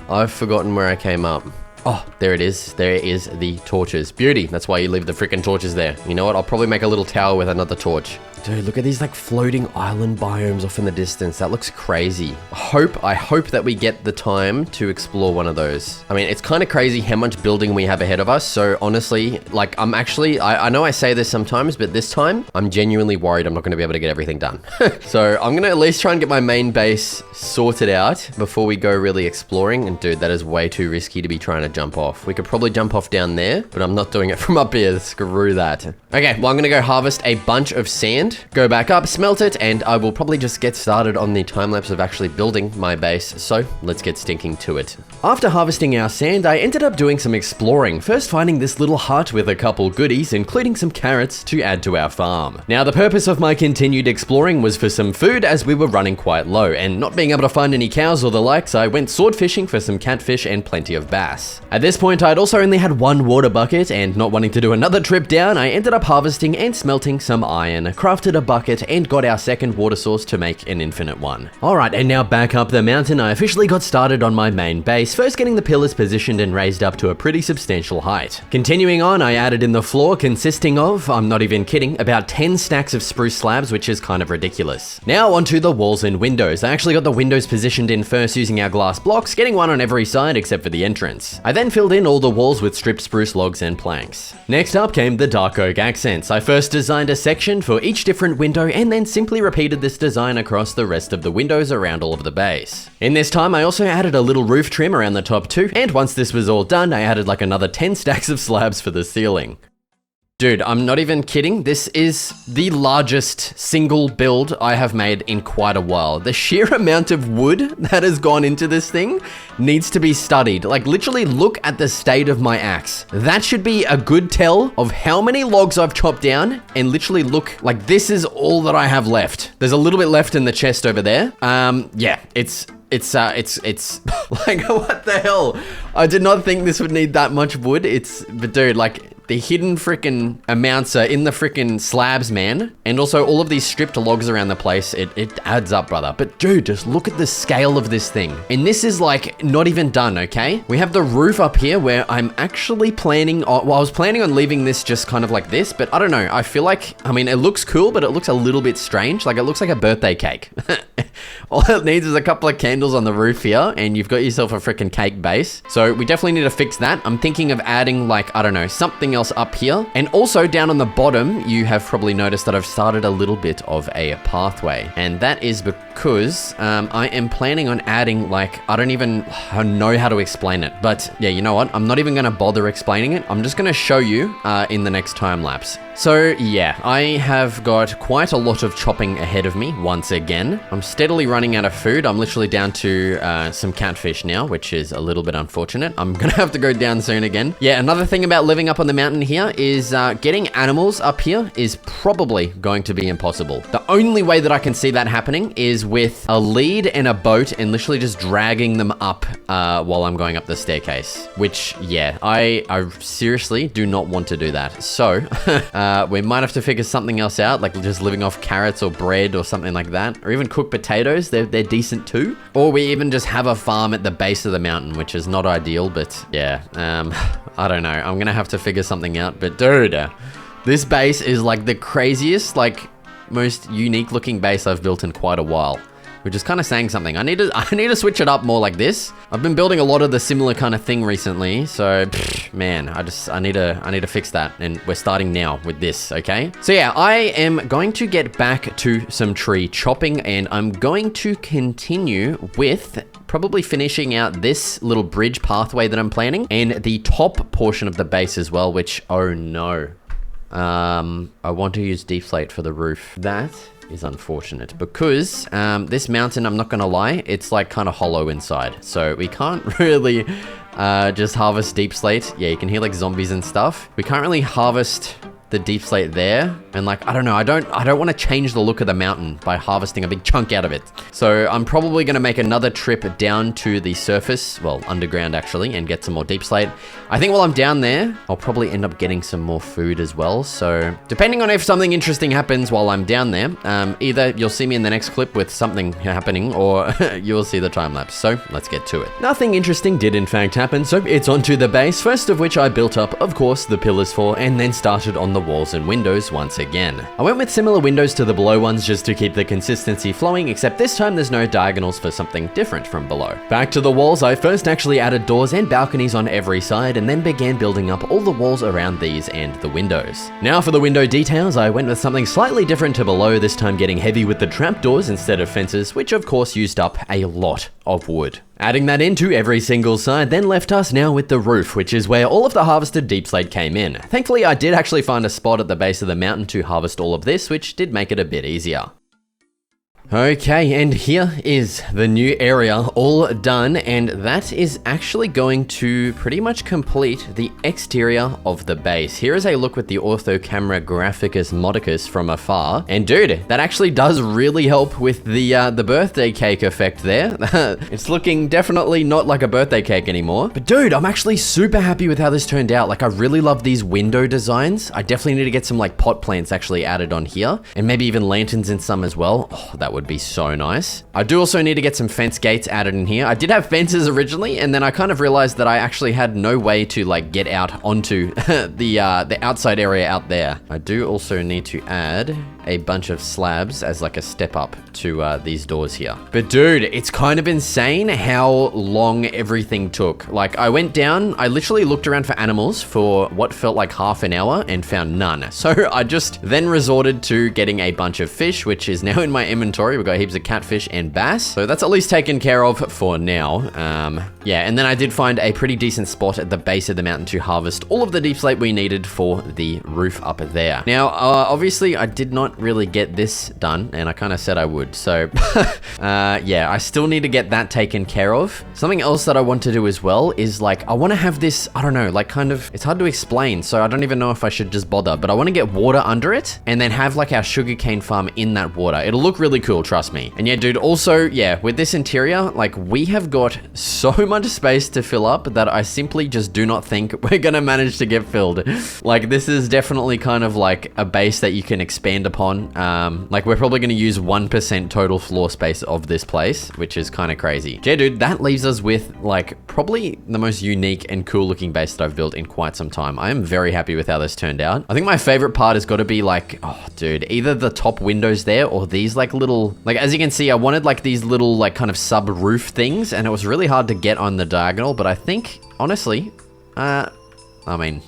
I've forgotten where I came up. Oh, there it is. There is the torches. Beauty. That's why you leave the freaking torches there. You know what? I'll probably make a little tower with another torch. Dude, look at these like floating island biomes off in the distance. That looks crazy. I hope that we get the time to explore one of those. I mean, it's kind of crazy how much building we have ahead of us. So honestly, like I know I say this sometimes, but this time I'm genuinely worried I'm not going to be able to get everything done. So I'm going to at least try and get my main base sorted out before we go really exploring. And dude, that is way too risky to be trying to jump off. We could probably jump off down there, but I'm not doing it from up here. Screw that. Okay, well, I'm going to go harvest a bunch of sand, go back up, smelt it, and I will probably just get started on the time lapse of actually building my base. So let's get stinking to it. After harvesting our sand, I ended up doing some exploring, first finding this little hut with a couple goodies, including some carrots to add to our farm. Now, the purpose of my continued exploring was for some food, as we were running quite low, and not being able to find any cows or the likes, I went sword fishing for some catfish and plenty of bass. At this point, I'd also only had one water bucket, and not wanting to do another trip down, I ended up harvesting and smelting some iron, crafted a bucket, and got our second water source to make an infinite one. Alright, and now back up the mountain, I officially got started on my main base, first getting the pillars positioned and raised up to a pretty substantial height. Continuing on, I added in the floor consisting of, I'm not even kidding, about 10 stacks of spruce slabs, which is kind of ridiculous. Now onto the walls and windows. I actually got the windows positioned in first using our glass blocks, getting one on every side except for the entrance. I then filled in all the walls with stripped spruce logs and planks. Next up came the dark oak accents. I first designed a section for each different window and then simply repeated this design across the rest of the windows around all of the base. In this time, I also added a little roof trim around the top too, and once this was all done, I added like another 10 stacks of slabs for the ceiling. Dude, I'm not even kidding. This is the largest single build I have made in quite a while. The sheer amount of wood that has gone into this thing needs to be studied. Like, literally look at the state of my axe. That should be a good tell of how many logs I've chopped down, and literally look, like, this is all that I have left. There's a little bit left in the chest over there. Yeah, it's like, what the hell? I did not think this would need that much wood. But dude, like, the hidden freaking amounts are in the freaking slabs, man. And also all of these stripped logs around the place, it adds up, brother. But dude, just look at the scale of this thing. And this is like not even done, okay? We have the roof up here where I'm actually planning, well, I was planning on leaving this just kind of like this, but I don't know. I feel like, I mean, it looks cool, but it looks a little bit strange. Like, it looks like a birthday cake. All it needs is a couple of candles on the roof here, and you've got yourself a freaking cake base. So we definitely need to fix that. I'm thinking of adding, like, I don't know, something else up here. And also down on the bottom, you have probably noticed that I've started a little bit of a pathway. And that is because I am planning on adding, like, I don't even know how to explain it. But yeah, you know what? I'm not even going to bother explaining it. I'm just going to show you in the next time lapse. So yeah, I have got quite a lot of chopping ahead of me once again. I'm steadily running out of food. I'm literally down to some catfish now, which is a little bit unfortunate. I'm gonna have to go down soon again. Yeah, another thing about living up on the mountain here is getting animals up here is probably going to be impossible. The only way that I can see that happening is with a lead and a boat and literally just dragging them up while I'm going up the staircase, which, yeah, I seriously do not want to do that. So we might have to figure something else out, like just living off carrots or bread or something like that, or even cooked potatoes. They're decent too. Or we even just have a farm at the base of the mountain, which is not ideal, but yeah, I don't know. I'm gonna have to figure something out. But dude, this base is like the craziest, like most unique looking base I've built in quite a while, which is kind of saying something. I need to switch it up more like this. I've been building a lot of the similar kind of thing recently, so man, I need to fix that, and we're starting now with this, okay? So yeah, I am going to get back to some tree chopping, and I'm going to continue with probably finishing out this little bridge pathway that I'm planning, and the top portion of the base as well, which, oh no. I want to use deflate for the roof. That is unfortunate because this mountain, I'm not gonna lie, it's like kind of hollow inside, so we can't really just harvest deep slate. Yeah, you can hear like zombies and stuff. We can't really harvest the deep slate there, and like, I don't know, I don't want to change the look of the mountain by harvesting a big chunk out of it. So I'm probably going to make another trip down to the surface, well, underground actually, and get some more deep slate. I think while I'm down there, I'll probably end up getting some more food as well. So depending on if something interesting happens while I'm down there, either you'll see me in the next clip with something happening, or you'll see the time lapse. So let's get to it. Nothing interesting did in fact happen, so it's onto the base, first of which I built up, of course, the pillars for, and then started on the walls and windows once again. again. I went with similar windows to the below ones just to keep the consistency flowing, except this time there's no diagonals for something different from below. Back to the walls, I first actually added doors and balconies on every side and then began building up all the walls around these and the windows. Now for the window details, I went with something slightly different to below, this time getting heavy with the trapdoors instead of fences, which of course used up a lot of wood. Adding that into every single side then left us now with the roof, which is where all of the harvested deep slate came in. Thankfully, I did actually find a spot at the base of the mountain to harvest all of this, which did make it a bit easier. Okay, and here is the new area all done, and that is actually going to pretty much complete the exterior of the base. Here is a look with the ortho camera graphicus modicus from afar, and dude, that actually does really help with the birthday cake effect there. It's looking definitely not like a birthday cake anymore, but dude, I'm actually super happy with how this turned out. Like, I really love these window designs. I definitely need to get some like pot plants actually added on here, and maybe even lanterns in some as well. Oh, that would be so nice. I do also need to get some fence gates added in here. I did have fences originally, and then I kind of realized that I actually had no way to like get out onto the outside area out there. I do also need to add a bunch of slabs as like a step up to these doors here. But dude, it's kind of insane how long everything took. Like, I went down, I literally looked around for animals for what felt like half an hour and found none. So I just then resorted to getting a bunch of fish, which is now in my inventory. We've got heaps of catfish and bass. So that's at least taken care of for now. Yeah, and then I did find a pretty decent spot at the base of the mountain to harvest all of the deep slate we needed for the roof up there. Now, obviously I did not really get this done, and I kind of said I would. So yeah, I still need to get that taken care of. Something else that I want to do as well is like, I want to have this, I don't know, like kind of, it's hard to explain. So I don't even know if I should just bother, but I want to get water under it and then have like our sugarcane farm in that water. It'll look really cool, trust me. And yeah, dude, also, yeah, with this interior, like we have got so much space to fill up that I simply just do not think we're gonna manage to get filled. Like, this is definitely kind of like a base that you can expand upon. Like, we're probably gonna use 1% total floor space of this place, which is kind of crazy. Yeah, dude, that leaves us with like probably the most unique and cool looking base that I've built in quite some time. I am very happy with how this turned out. I think my favorite part has got to be like, oh dude, either the top windows there or these like little, like as you can see, I wanted like these little like kind of sub roof things, and it was really hard to get on the diagonal, but I think honestly, I mean,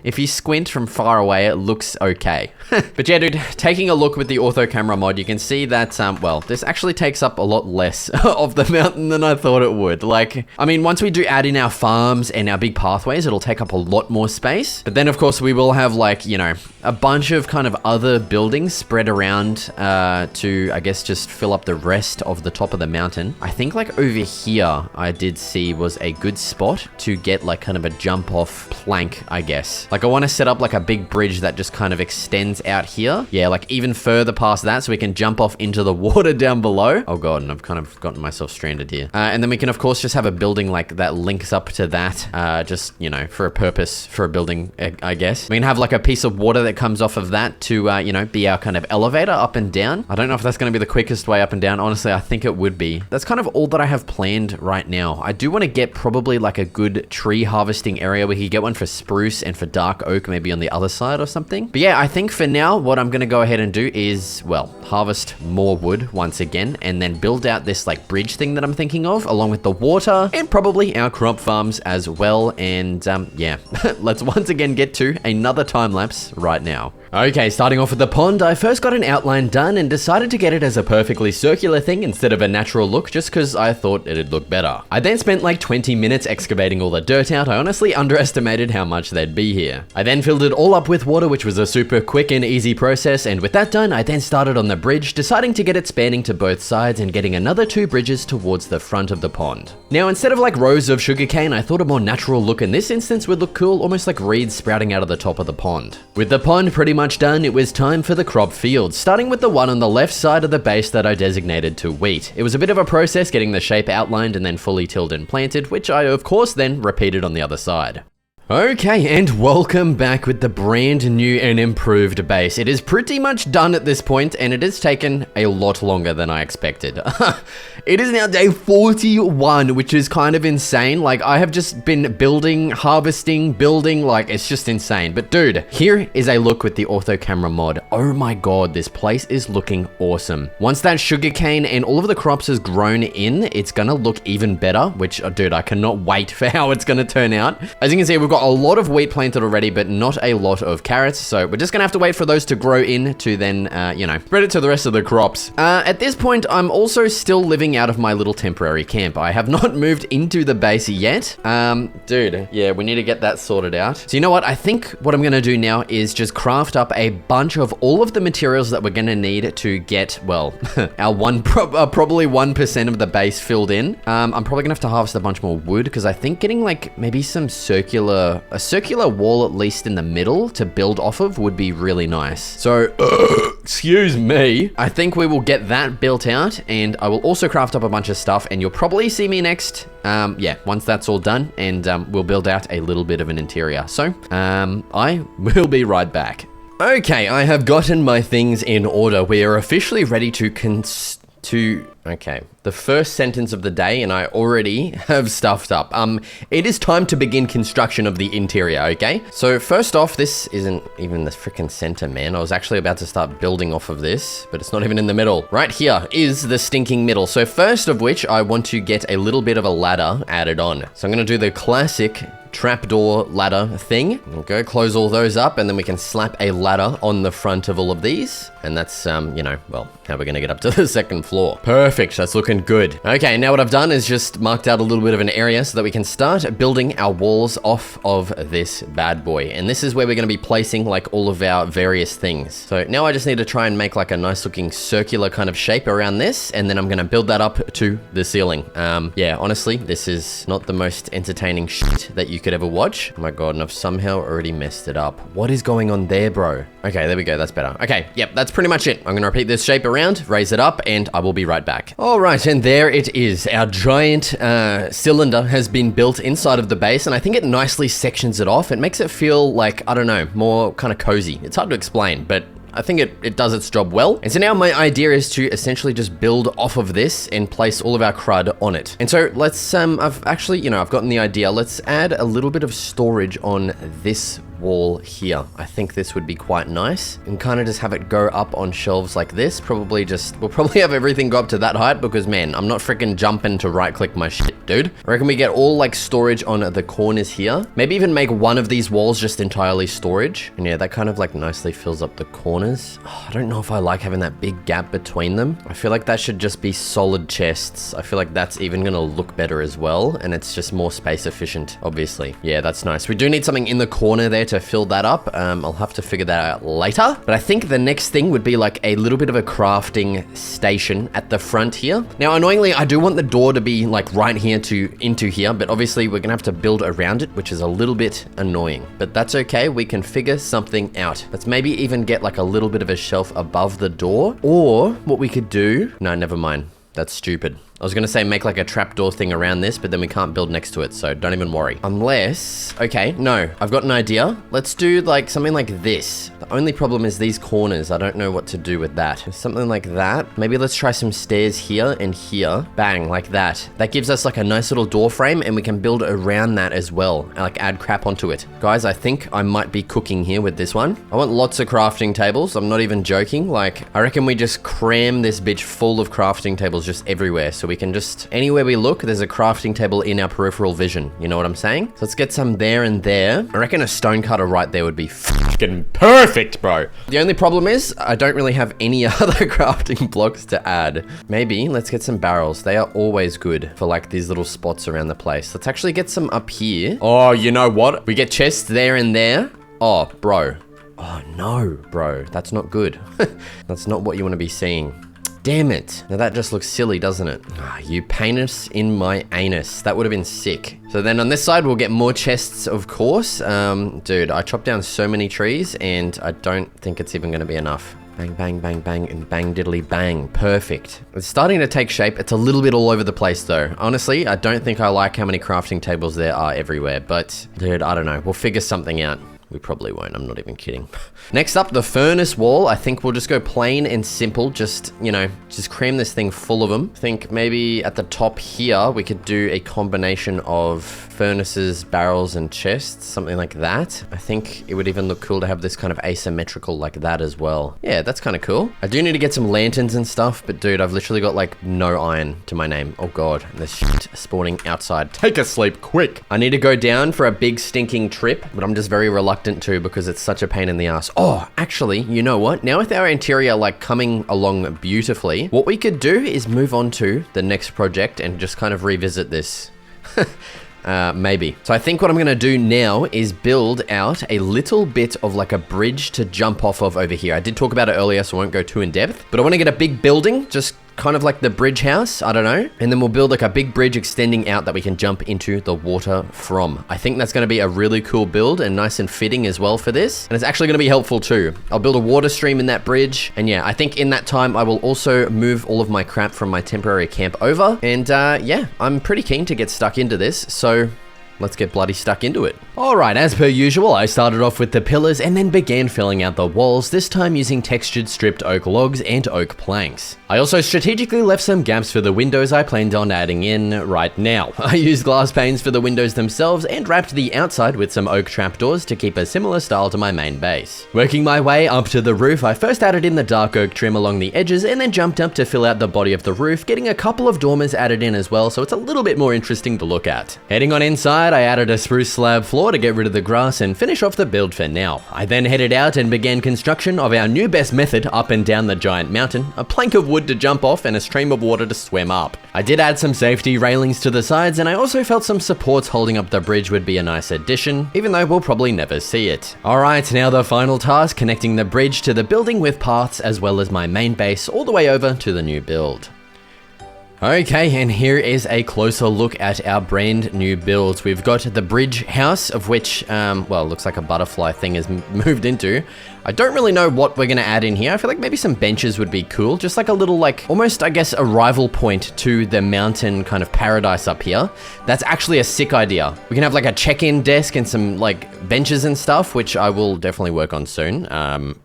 if you squint from far away, it looks okay. But yeah, dude, taking a look with the ortho camera mod, you can see that, well, this actually takes up a lot less of the mountain than I thought it would. Like, I mean, once we do add in our farms and our big pathways, it'll take up a lot more space. But then, of course, we will have like, you know, a bunch of kind of other buildings spread around to, I guess, just fill up the rest of the top of the mountain. I think like over here, I did see was a good spot to get like kind of a jump off plank, I guess. Like, I want to set up like a big bridge that just kind of extends out here. Yeah, like even further past that so we can jump off into the water down below. Oh god, and I've kind of gotten myself stranded here. And then we can of course just have a building like that links up to that, just, you know, for a purpose, for a building, I guess. We can have like a piece of water that comes off of that to, you know, be our kind of elevator up and down. I don't know if that's going to be the quickest way up and down. Honestly, I think it would be. That's kind of all that I have planned right now. I do want to get probably like a good tree harvesting area. We could get one for spruce and for dark oak, maybe on the other side or something. But yeah, I think for now, what I'm going to go ahead and do is, well, harvest more wood once again, and then build out this like bridge thing that I'm thinking of, along with the water and probably our crop farms as well. And yeah, let's once again get to another time lapse right now. Okay, starting off with the pond, I first got an outline done and decided to get it as a perfectly circular thing instead of a natural look, just because I thought it'd look better. I then spent like 20 minutes excavating all the dirt out. I honestly underestimated how much there'd be here. I then filled it all up with water, which was a super quick and easy process, and with that done, I then started on the bridge, deciding to get it spanning to both sides and getting another 2 bridges towards the front of the pond. Now, instead of like rows of sugarcane, I thought a more natural look in this instance would look cool, almost like reeds sprouting out of the top of the pond. With the pond pretty much done, it was time for the crop fields, starting with the one on the left side of the base that I designated to wheat. It was a bit of a process getting the shape outlined and then fully tilled and planted, which I of course then repeated on the other side. Okay, and welcome back with the brand new and improved base. It is pretty much done at this point, and it has taken a lot longer than I expected. It is now day 41, which is kind of insane. Like, I have just been building, harvesting, building, like, it's just insane. But dude, here is a look with the ortho camera mod. Oh my god, this place is looking awesome. Once that sugarcane and all of the crops has grown in, it's gonna look even better, which, dude, I cannot wait for how it's gonna turn out. As you can see, we've got a lot of wheat planted already, but not a lot of carrots. So we're just gonna have to wait for those to grow in to then, you know, spread it to the rest of the crops. At this point, I'm also still living out of my little temporary camp. I have not moved into the base yet. Dude, yeah, we need to get that sorted out. So you know what? I think what I'm gonna do now is just craft up a bunch of all of the materials that we're gonna need to get, well, our probably 1% of the base filled in. I'm probably gonna have to harvest a bunch more wood because I think getting like maybe some a circular wall at least in the middle to build off of would be really nice. So, excuse me. I think we will get that built out, and I will also craft up a bunch of stuff, and you'll probably see me next, yeah, once that's all done, and we'll build out a little bit of an interior. So, I will be right back. Okay, I have gotten my things in order. We are officially ready to okay, the first sentence of the day, and I already have stuffed up. It is time to begin construction of the interior, okay? So first off, this isn't even the freaking center, man. I was actually about to start building off of this, but it's not even in the middle. Right here is the stinking middle. So first of which, I want to get a little bit of a ladder added on. So I'm gonna do the classic trapdoor ladder thing. Okay, close all those up, and then we can slap a ladder on the front of all of these. And that's, you know, well, how we're gonna get up to the second floor. Perfect, that's looking good. Okay, now what I've done is just marked out a little bit of an area so that we can start building our walls off of this bad boy. And this is where we're gonna be placing like all of our various things. So now I just need to try and make like a nice looking circular kind of shape around this, and then I'm gonna build that up to the ceiling. Yeah, honestly, this is not the most entertaining shit that you could ever watch. Oh my god, and I've somehow already messed it up. What is going on there, bro? Okay, there we go, that's better. Okay, yep, that's pretty much it. I'm gonna repeat this shape around, raise it up, and I will be right back. All right, and there it is. Our giant cylinder has been built inside of the base, and I think it nicely sections it off. It makes it feel like, I don't know, more kind of cozy. It's hard to explain, but I think it does its job well. And so now my idea is to essentially just build off of this and place all of our crud on it. And so let's, I've actually, you know, I've gotten the idea. Let's add a little bit of storage on this wall here. I think this would be quite nice, and kind of just have it go up on shelves like this. We'll probably have everything go up to that height because, man, I'm not freaking jumping to right click my shit, dude. I reckon we get all like storage on the corners here. Maybe even make one of these walls just entirely storage. And yeah, that kind of like nicely fills up the corners. Oh, I don't know if I like having that big gap between them. I feel like that should just be solid chests. I feel like that's even gonna look better as well, and it's just more space efficient, obviously. Yeah, that's nice. We do need something in the corner there to fill that up. I'll have to figure that out later. But I think the next thing would be like a little bit of a crafting station at the front here. Now, annoyingly, I do want the door to be like right here to into here, but obviously we're gonna have to build around it, which is a little bit annoying. But that's okay, we can figure something out. Let's maybe even get like a little bit of a shelf above the door. Or what we could do, no, never mind. That's stupid. I was gonna say make like a trapdoor thing around this, but then we can't build next to it, so don't even worry. Unless, okay, no, I've got an idea. Let's do like something like this. The only problem is these corners. I don't know what to do with that. Something like that. Maybe let's try some stairs here and here. Bang, like that. That gives us like a nice little door frame, and we can build around that as well, and like add crap onto it. Guys, I think I might be cooking here with this one. I want lots of crafting tables. I'm not even joking. Like, I reckon we just cram this bitch full of crafting tables just everywhere, so we can just, anywhere we look, there's a crafting table in our peripheral vision. You know what I'm saying? So let's get some there and there. I reckon a stone cutter right there would be fucking perfect, bro. The only problem is I don't really have any other crafting blocks to add. Maybe let's get some barrels. They are always good for like these little spots around the place. Let's actually get some up here. Oh, you know what? We get chests there and there. Oh, bro. Oh no, bro. That's not good. That's not what you want to be seeing. Damn it. Now that just looks silly, doesn't it? Ah, you penis in my anus. That would have been sick. So then on this side, we'll get more chests, of course. Dude, I chopped down so many trees and I don't think it's even going to be enough. Bang, bang, bang, bang, and bang diddly bang. Perfect. It's starting to take shape. It's a little bit all over the place though. Honestly, I don't think I like how many crafting tables there are everywhere, but dude, I don't know. We'll figure something out. We probably won't, I'm not even kidding. Next up, the furnace wall. I think we'll just go plain and simple. Just, you know, just cram this thing full of them. I think maybe at the top here, we could do a combination of furnaces, barrels, and chests, something like that. I think it would even look cool to have this kind of asymmetrical like that as well. Yeah, that's kind of cool. I do need to get some lanterns and stuff, but dude, I've literally got like no iron to my name. Oh God, there's shit spawning outside. Take a sleep, quick. I need to go down for a big stinking trip, but I'm just very reluctant to because it's such a pain in the ass. Oh, actually, you know what? Now with our interior like coming along beautifully, what we could do is move on to the next project and just kind of revisit this. Maybe. So I think what I'm gonna do now is build out a little bit of like a bridge to jump off of over here. I did talk about it earlier, so I won't go too in depth, but I want to get a big building, just kind of like the bridge house, I don't know. And then we'll build like a big bridge extending out that we can jump into the water from. I think that's going to be a really cool build and nice and fitting as well for this. And it's actually going to be helpful too. I'll build a water stream in that bridge. And yeah, I think in that time, I will also move all of my crap from my temporary camp over. And yeah, I'm pretty keen to get stuck into this. So let's get bloody stuck into it. Alright, as per usual, I started off with the pillars and then began filling out the walls, this time using textured stripped oak logs and oak planks. I also strategically left some gaps for the windows I planned on adding in right now. I used glass panes for the windows themselves and wrapped the outside with some oak trapdoors to keep a similar style to my main base. Working my way up to the roof, I first added in the dark oak trim along the edges and then jumped up to fill out the body of the roof, getting a couple of dormers added in as well, so it's a little bit more interesting to look at. Heading on inside, I added a spruce slab floor to get rid of the grass and finish off the build for now. I then headed out and began construction of our new best method up and down the giant mountain, a plank of wood to jump off and a stream of water to swim up. I did add some safety railings to the sides and I also felt some supports holding up the bridge would be a nice addition, even though we'll probably never see it. Alright, now the final task, connecting the bridge to the building with paths as well as my main base all the way over to the new build. Okay, and here is a closer look at our brand new builds. We've got the bridge house, of which, well, looks like a butterfly thing is moved into. I don't really know what we're gonna add in here. I feel like maybe some benches would be cool. Just like a little, like, almost, I guess, arrival point to the mountain kind of paradise up here. That's actually a sick idea. We can have like a check-in desk and some like benches and stuff, which I will definitely work on soon.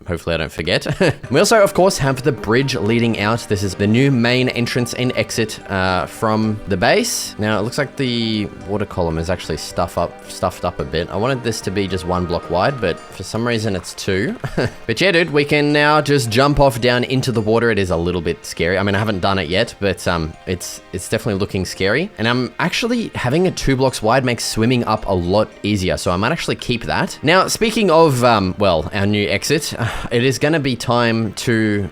Hopefully I don't forget. We also, of course, have the bridge leading out. This is the new main entrance and exit from the base. Now, it looks like the water column is actually stuffed up a bit. I wanted this to be just 1 block wide, but for some reason it's 2. But yeah, dude, we can now just jump off down into the water. It is a little bit scary. I mean, I haven't done it yet, but it's definitely looking scary. And I'm actually having it 2 blocks wide makes swimming up a lot easier, so I might actually keep that. Now, speaking of, well, our new exit, it is going to be time to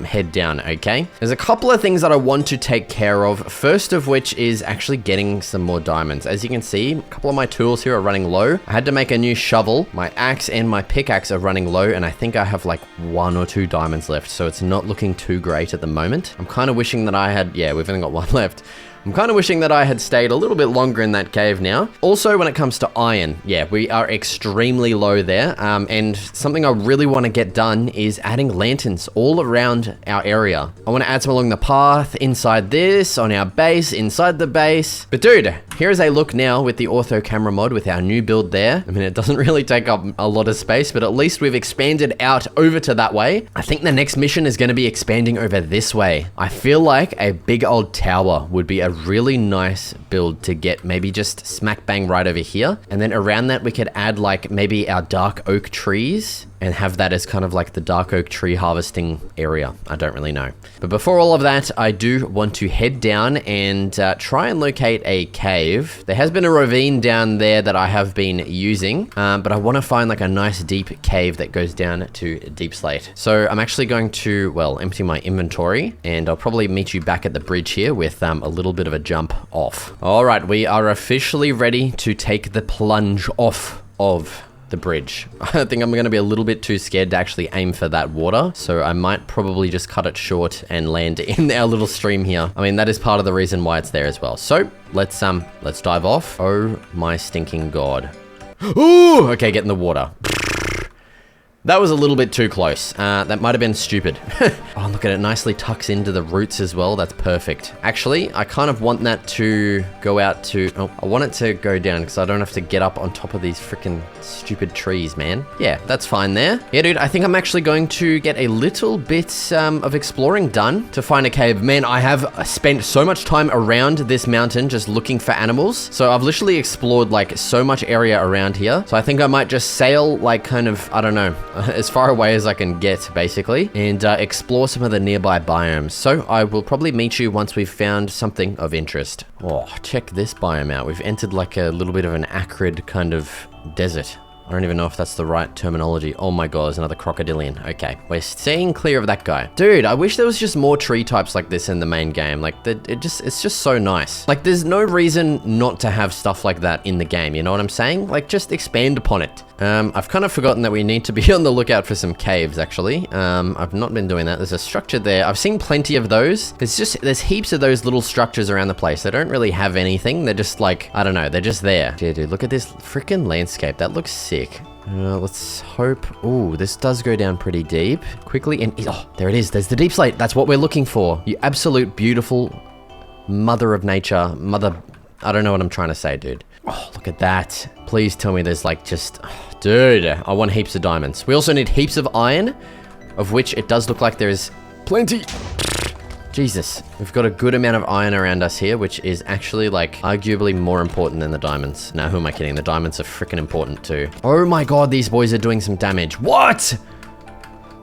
head down, okay? There's a couple of things that I want to take care of. First of which is actually getting some more diamonds. As you can see, a couple of my tools here are running low. I had to make a new shovel. My axe and my pickaxe are running low, and I think I have like 1 or 2 diamonds left, so it's not looking too great at the moment. I'm kind of wishing that I had, yeah, we've only got 1 left. I'm kind of wishing that I had stayed a little bit longer in that cave now. Also, when it comes to iron, yeah, we are extremely low there. And something I really want to get done is adding lanterns all around our area. I want to add some along the path, inside this, on our base, inside the base. But dude, here is a look now with the ortho camera mod with our new build there. I mean, it doesn't really take up a lot of space, but at least we've expanded out over to that way. I think the next mission is going to be expanding over this way. I feel like a big old tower would be a really nice build to get, maybe just smack bang right over here. And then around that, we could add like maybe our dark oak trees and have that as kind of like the dark oak tree harvesting area. I don't really know. But before all of that, I do want to head down and try and locate a cave. There has been a ravine down there that I have been using, but I want to find like a nice deep cave that goes down to deep slate. So I'm actually going to, well, empty my inventory, and I'll probably meet you back at the bridge here with a little bit of a jump off. All right, we are officially ready to take the plunge off of the bridge. I think I'm going to be a little bit too scared to actually aim for that water, so I might probably just cut it short and land in our little stream here. I mean, that is part of the reason why it's there as well. So let's dive off. Oh my stinking god. Ooh, okay, get in the water. That was a little bit too close. That might have been stupid. Oh, look at it. Nicely tucks into the roots as well. That's perfect. Actually, I kind of want that to go out to... Oh, I want it to go down because I don't have to get up on top of these freaking stupid trees, man. Yeah, that's fine there. Yeah, dude, I think I'm actually going to get a little bit of exploring done to find a cave. Man, I have spent so much time around this mountain just looking for animals. So I've literally explored like so much area around here. So I think I might just sail like kind of, I don't know, as far away as I can get basically, and explore some of the nearby biomes. So I will probably meet you once we've found something of interest. Oh, check this biome out. We've entered like a little bit of an acrid kind of desert. I don't even know if that's the right terminology. Oh my god, there's another crocodilian. Okay, we're staying clear of that guy. Dude, I wish there was just more tree types like this in the main game. Like, it's just so nice. Like, there's no reason not to have stuff like that in the game, you know what I'm saying? Like, just expand upon it. I've kind of forgotten that we need to be on the lookout for some caves, actually. I've not been doing that. There's a structure there. I've seen plenty of those. There's heaps of those little structures around the place. They don't really have anything. They're just like, I don't know, they're just there. Yeah, dude, look at this freaking landscape. That looks sick. Let's hope. Oh, this does go down pretty deep. Quickly, and oh, there it is. There's the deep slate. That's what we're looking for. You absolute beautiful mother of nature. Mother, I don't know what I'm trying to say, dude. Oh, look at that. Please tell me there's like just... Dude, I want heaps of diamonds. We also need heaps of iron, of which it does look like there's plenty. Jesus, we've got a good amount of iron around us here, which is actually like arguably more important than the diamonds. Now, who am I kidding? The diamonds are freaking important too. Oh my god, these boys are doing some damage. What?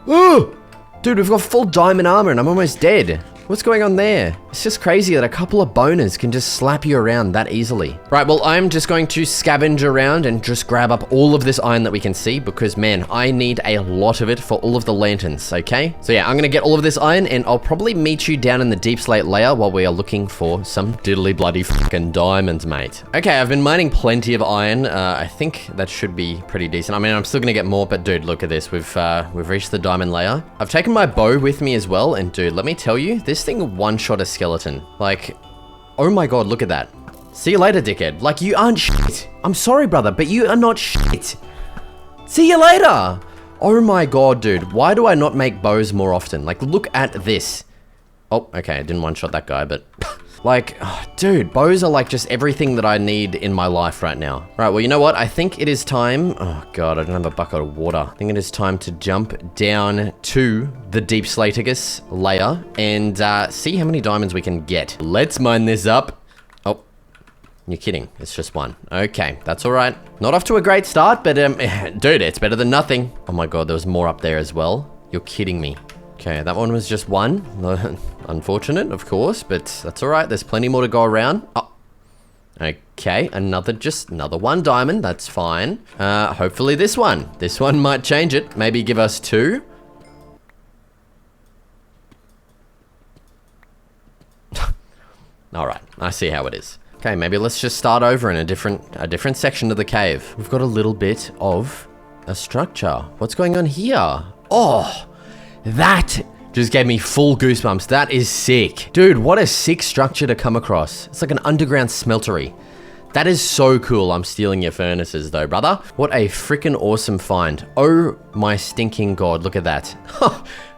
Oh, dude, we've got full diamond armor and I'm almost dead. What's going on there? It's just crazy that a couple of boners can just slap you around that easily. Right, well, I'm just going to scavenge around and just grab up all of this iron that we can see because, man, I need a lot of it for all of the lanterns, okay? So yeah, I'm gonna get all of this iron and I'll probably meet you down in the deep slate layer while we are looking for some diddly bloody fucking diamonds, mate. Okay, I've been mining plenty of iron. I think that should be pretty decent. I mean, I'm still gonna get more, but dude, look at this. We've reached the diamond layer. I've taken my bow with me as well, and dude, let me tell you, this thing one-shot a skeleton. Like, oh my god, look at that. See you later, dickhead. Like, you aren't shit. I'm sorry, brother, but you are not shit. See you later. Oh my god, dude. Why do I not make bows more often? Like, look at this. Oh, okay, I didn't one-shot that guy, but... Like, oh, dude, bows are like just everything that I need in my life right now. Right, well, you know what? I think it is time... Oh, God, I don't have a bucket of water. I think it is time to jump down to the Deep Slatigus layer and see how many diamonds we can get. Let's mine this up. Oh, you're kidding. It's just one. Okay, that's all right. Not off to a great start, but, dude, it's better than nothing. Oh, my God, there was more up there as well. You're kidding me. Okay, that one was just one. Unfortunate, of course, but that's all right. There's plenty more to go around. Oh, okay, another one diamond. That's fine. Hopefully this one. This one might change it. Maybe give us two. All right, I see how it is. Okay, maybe let's just start over in a different section of the cave. We've got a little bit of a structure. What's going on here? Oh. That just gave me full goosebumps. That is sick. Dude, what a sick structure to come across. It's like an underground smeltery. That is so cool. I'm stealing your furnaces though, brother. What a freaking awesome find. Oh my stinking god, look at that.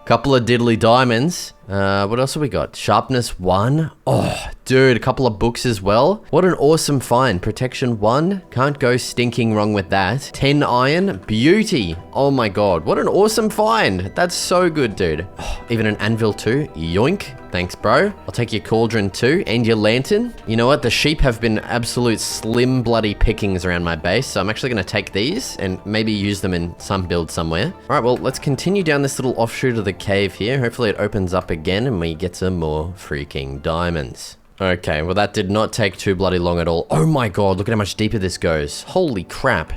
Couple of diddly diamonds. What else have we got? Sharpness 1. Oh, dude, a couple of books as well. What an awesome find. Protection 1. Can't go stinking wrong with that. 10 iron. Beauty. Oh my god. What an awesome find. That's so good, dude. Oh, even an anvil too. Yoink. Thanks, bro. I'll take your cauldron too and your lantern. You know what? The sheep have been absolute slim bloody pickings around my base, so I'm actually going to take these and maybe use them in some build somewhere. All right, well, let's continue down this little offshoot of the cave here. Hopefully it opens up again and we get some more freaking diamonds. Okay, well that did not take too bloody long at all. Oh my god, look at how much deeper this goes. Holy crap.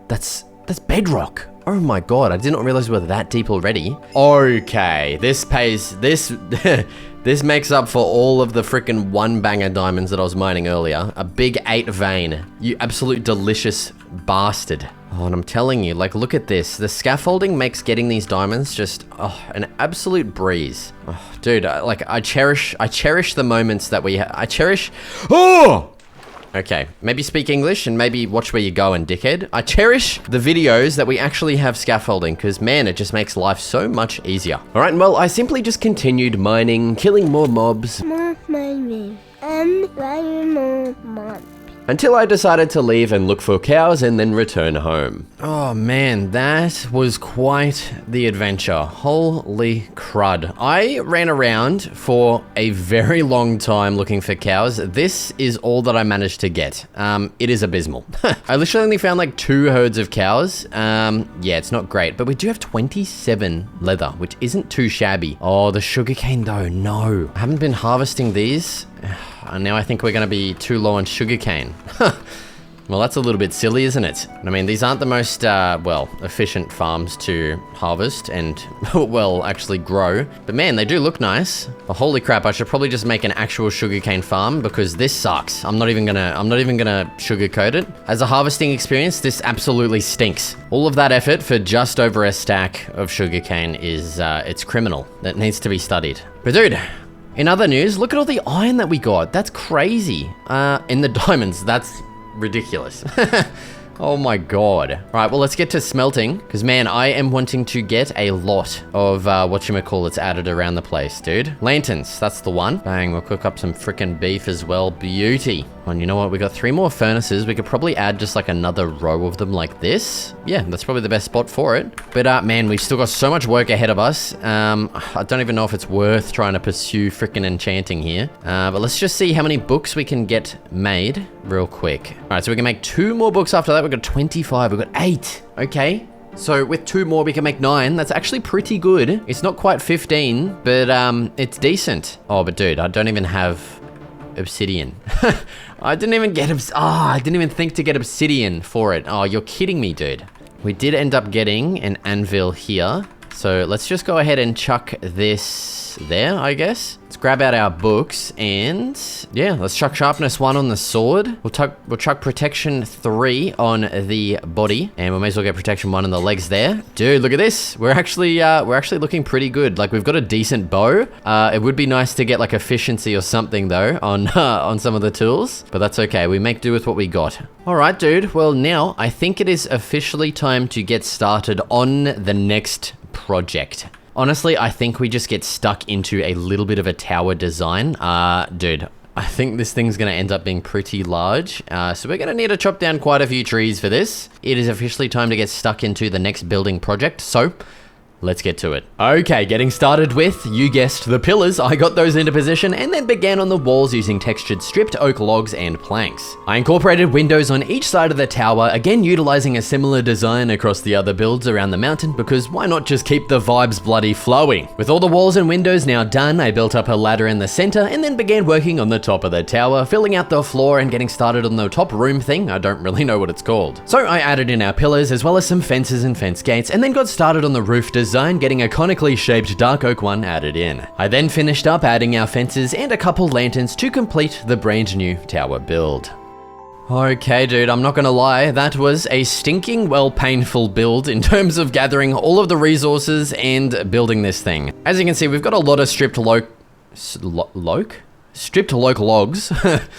That's bedrock. Oh my god, I did not realize we were that deep already. Okay, this makes up for all of the freaking one banger diamonds that I was mining earlier. A big 8 vein. You absolute delicious bastard. Oh, and I'm telling you, like, look at this. The scaffolding makes getting these diamonds just, an absolute breeze. Oh, dude, I cherish the moments that I cherish. Oh! Okay, maybe speak English and maybe watch where you're going, dickhead. I cherish the videos that we actually have scaffolding because, man, it just makes life so much easier. All right, well, I simply just continued mining, killing more mobs. More mining. More mobs. Until I decided to leave and look for cows and then return home. Oh man, that was quite the adventure. Holy crud. I ran around for a very long time looking for cows. This is all that I managed to get. It is abysmal. I literally only found like 2 herds of cows. Yeah, it's not great, but we do have 27 leather, which isn't too shabby. Oh, the sugarcane though, no. I haven't been harvesting these. And now I think we're going to be too low on sugarcane. Well, that's a little bit silly, isn't it? I mean, these aren't the most, well, efficient farms to harvest and, well, actually grow. But man, they do look nice. But holy crap, I should probably just make an actual sugarcane farm because this sucks. I'm not even gonna sugarcoat it. As a harvesting experience, this absolutely stinks. All of that effort for just over a stack of sugarcane is, it's criminal. That needs to be studied. But dude, in other news, look at all the iron that we got. That's crazy. In the diamonds, that's ridiculous. Oh my god. All right, well, let's get to smelting because, man, I am wanting to get a lot of whatchamacallits added around the place, dude. Lanterns, that's the one. Bang, we'll cook up some freaking beef as well. Beauty. And you know what? We got 3 more furnaces. We could probably add just like another row of them like this. Yeah, that's probably the best spot for it. But man, we've still got so much work ahead of us. I don't even know if it's worth trying to pursue freaking enchanting here. But let's just see how many books we can get made real quick. All right, so we can make 2 more books after that. We've got 25, we've got 8. Okay. So with 2 more, we can make 9. That's actually pretty good. It's not quite 15, but it's decent. Oh, but dude, I don't even have obsidian. I didn't even get I didn't even think to get obsidian for it. Oh, you're kidding me, dude. We did end up getting an anvil here. So let's just go ahead and chuck this there, I guess. Let's grab out our books and yeah, let's chuck sharpness 1 on the sword. We'll chuck protection 3 on the body, and we may as well get protection 1 on the legs there. Dude, look at this. We're actually looking pretty good. Like, we've got a decent bow. It would be nice to get like efficiency or something though on some of the tools, but that's okay. We make do with what we got. All right, dude. Well, now I think it is officially time to get started on the next project. Honestly, I think we just get stuck into a little bit of a tower design. Dude, I think this thing's gonna end up being pretty large. So we're gonna need to chop down quite a few trees for this. It is officially time to get stuck into the next building project. So let's get to it. Okay, getting started with, you guessed, the pillars. I got those into position and then began on the walls using textured stripped oak logs and planks. I incorporated windows on each side of the tower, again utilizing a similar design across the other builds around the mountain because why not just keep the vibes bloody flowing? With all the walls and windows now done, I built up a ladder in the center and then began working on the top of the tower, filling out the floor and getting started on the top room thing. I don't really know what it's called. So I added in our pillars as well as some fences and fence gates and then got started on the roof design, getting a conically shaped dark oak one added in. I then finished up adding our fences and a couple lanterns to complete the brand new tower build. Okay, dude, I'm not gonna lie, that was a stinking, well, painful build in terms of gathering all of the resources and building this thing. As you can see, we've got a lot of stripped stripped local logs.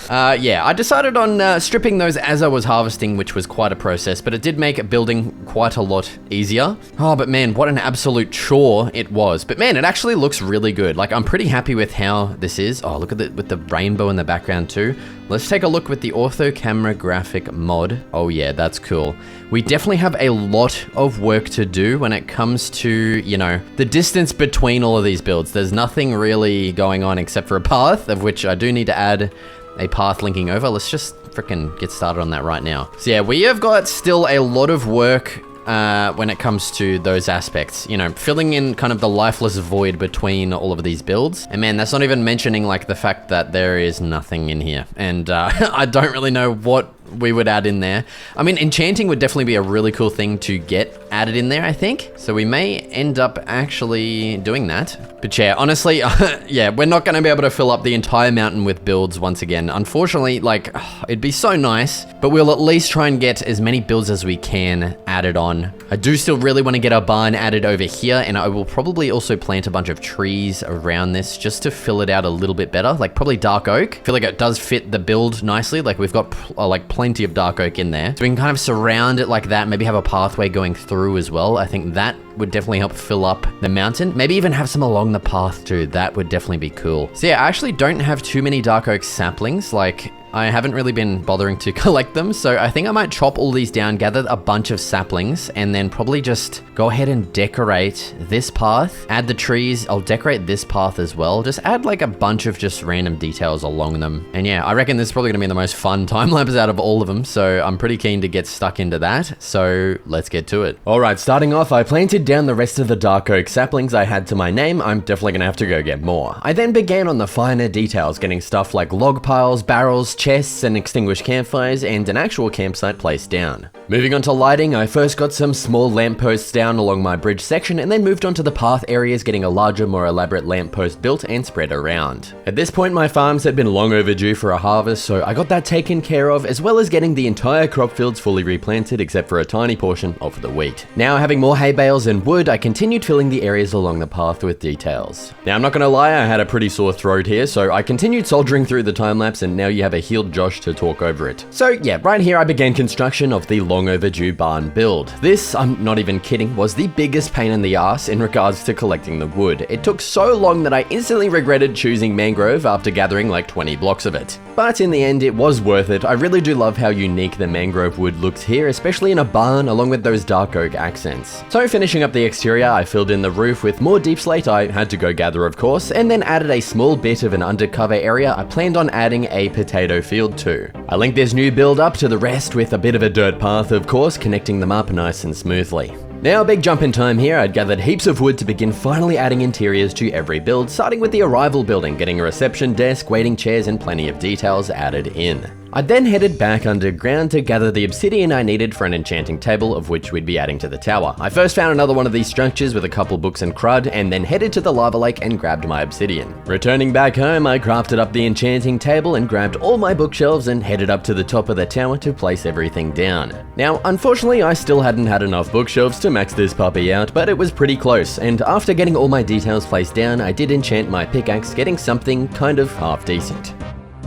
Yeah, I decided on stripping those as I was harvesting, which was quite a process, but it did make building quite a lot easier. Oh, but man, what an absolute chore it was. But man, it actually looks really good. Like, I'm pretty happy with how this is. Oh, look at it with the rainbow in the background too. Let's take a look with the ortho camera graphic mod. Oh yeah, that's cool. We definitely have a lot of work to do when it comes to, you know, the distance between all of these builds. There's nothing really going on except for a path, of which I do need to add a path linking over. Let's just freaking get started on that right now. So yeah, we have got still a lot of work when it comes to those aspects, you know, filling in kind of the lifeless void between all of these builds. And man, that's not even mentioning like the fact that there is nothing in here. And I don't really know what we would add in there. I mean, enchanting would definitely be a really cool thing to get added in there, I think. So we may end up actually doing that. But yeah, honestly, yeah, we're not going to be able to fill up the entire mountain with builds once again. Unfortunately, like, it'd be so nice, but we'll at least try and get as many builds as we can added on. I do still really want to get our barn added over here, and I will probably also plant a bunch of trees around this just to fill it out a little bit better, like probably dark oak. I feel like it does fit the build nicely. Like we've got like plenty of dark oak in there. So we can kind of surround it like that, maybe have a pathway going through as well. I think that would definitely help fill up the mountain. Maybe even have some along the path too. That would definitely be cool. So yeah, I actually don't have too many dark oak saplings. Like, I haven't really been bothering to collect them, so I think I might chop all these down, gather a bunch of saplings, and then probably just go ahead and decorate this path, add the trees. I'll decorate this path as well. Just add like a bunch of just random details along them. And yeah, I reckon this is probably gonna be the most fun time lapse out of all of them, so I'm pretty keen to get stuck into that. So let's get to it. All right, starting off, I planted down the rest of the dark oak saplings I had to my name. I'm definitely gonna have to go get more. I then began on the finer details, getting stuff like log piles, barrels, chests, and extinguished campfires, and an actual campsite placed down. Moving on to lighting, I first got some small lampposts down along my bridge section, and then moved on to the path areas, getting a larger, more elaborate lamppost built and spread around. At this point, my farms had been long overdue for a harvest, so I got that taken care of, as well as getting the entire crop fields fully replanted except for a tiny portion of the wheat. Now, having more hay bales and wood, I continued filling the areas along the path with details. Now, I'm not gonna lie, I had a pretty sore throat here, so I continued soldiering through the time lapse, and now you have a healed Josh to talk over it. So yeah, right here I began construction of the long overdue barn build. This, I'm not even kidding, was the biggest pain in the ass in regards to collecting the wood. It took so long that I instantly regretted choosing mangrove after gathering like 20 blocks of it. But in the end, it was worth it. I really do love how unique the mangrove wood looks here, especially in a barn along with those dark oak accents. So finishing up the exterior, I filled in the roof with more deep slate I had to go gather of course, and then added a small bit of an undercover area I planned on adding a potato field to. I linked this new build up to the rest with a bit of a dirt path of course, connecting them up nice and smoothly. Now, big jump in time here, I'd gathered heaps of wood to begin finally adding interiors to every build, starting with the arrival building, getting a reception desk, waiting chairs, and plenty of details added in. I then headed back underground to gather the obsidian I needed for an enchanting table, of which we'd be adding to the tower. I first found another one of these structures with a couple books and crud, and then headed to the lava lake and grabbed my obsidian. Returning back home, I crafted up the enchanting table and grabbed all my bookshelves and headed up to the top of the tower to place everything down. Now, unfortunately, I still hadn't had enough bookshelves to max this puppy out, but it was pretty close, and after getting all my details placed down, I did enchant my pickaxe, getting something kind of half decent.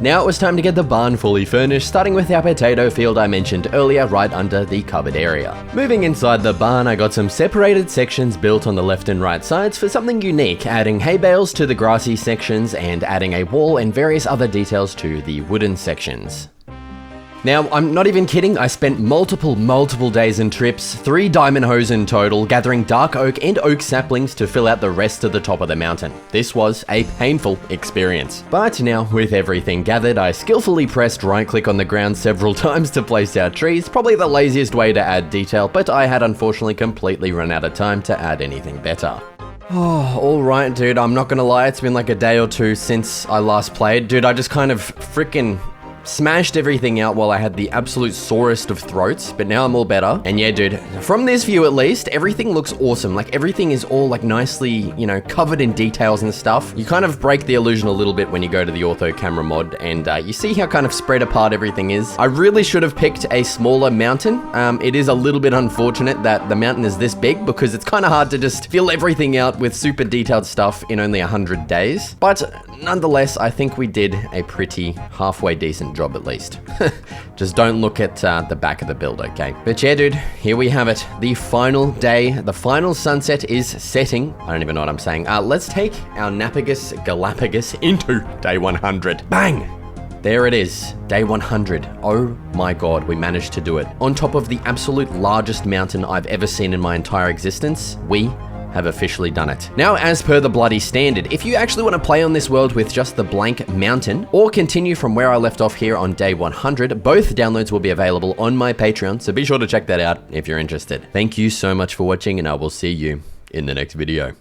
Now it was time to get the barn fully furnished, starting with our potato field I mentioned earlier right under the cupboard area. Moving inside the barn, I got some separated sections built on the left and right sides for something unique, adding hay bales to the grassy sections and adding a wall and various other details to the wooden sections. Now, I'm not even kidding, I spent multiple days and trips, 3 diamond hoes in total, gathering dark oak and oak saplings to fill out the rest of the top of the mountain. This was a painful experience. But now, with everything gathered, I skillfully pressed right click on the ground several times to place out trees, probably the laziest way to add detail, but I had unfortunately completely run out of time to add anything better. Oh, alright dude, I'm not gonna lie, it's been like a day or two since I last played. Dude, I just kind of frickin' smashed everything out while I had the absolute sorest of throats, but now I'm all better. And yeah, dude, from this view at least, everything looks awesome. Like everything is all like nicely, you know, covered in details and stuff. You kind of break the illusion a little bit when you go to the ortho camera mod and you see how kind of spread apart everything is. I really should have picked a smaller mountain. It is a little bit unfortunate that the mountain is this big because it's kind of hard to just fill everything out with super detailed stuff in only 100 days. But nonetheless, I think we did a pretty halfway decent job at least. Just don't look at the back of the build, okay? But yeah, dude, here we have it. The final day, the final sunset is setting. I don't even know what I'm saying. Let's take our Napagus Galapagos into day 100. Bang! There it is, day 100. Oh my god, we managed to do it. On top of the absolute largest mountain I've ever seen in my entire existence, we have officially done it. Now, as per the bloody standard, if you actually want to play on this world with just the blank mountain, or continue from where I left off here on day 100, both downloads will be available on my Patreon, so be sure to check that out if you're interested. Thank you so much for watching, and I will see you in the next video.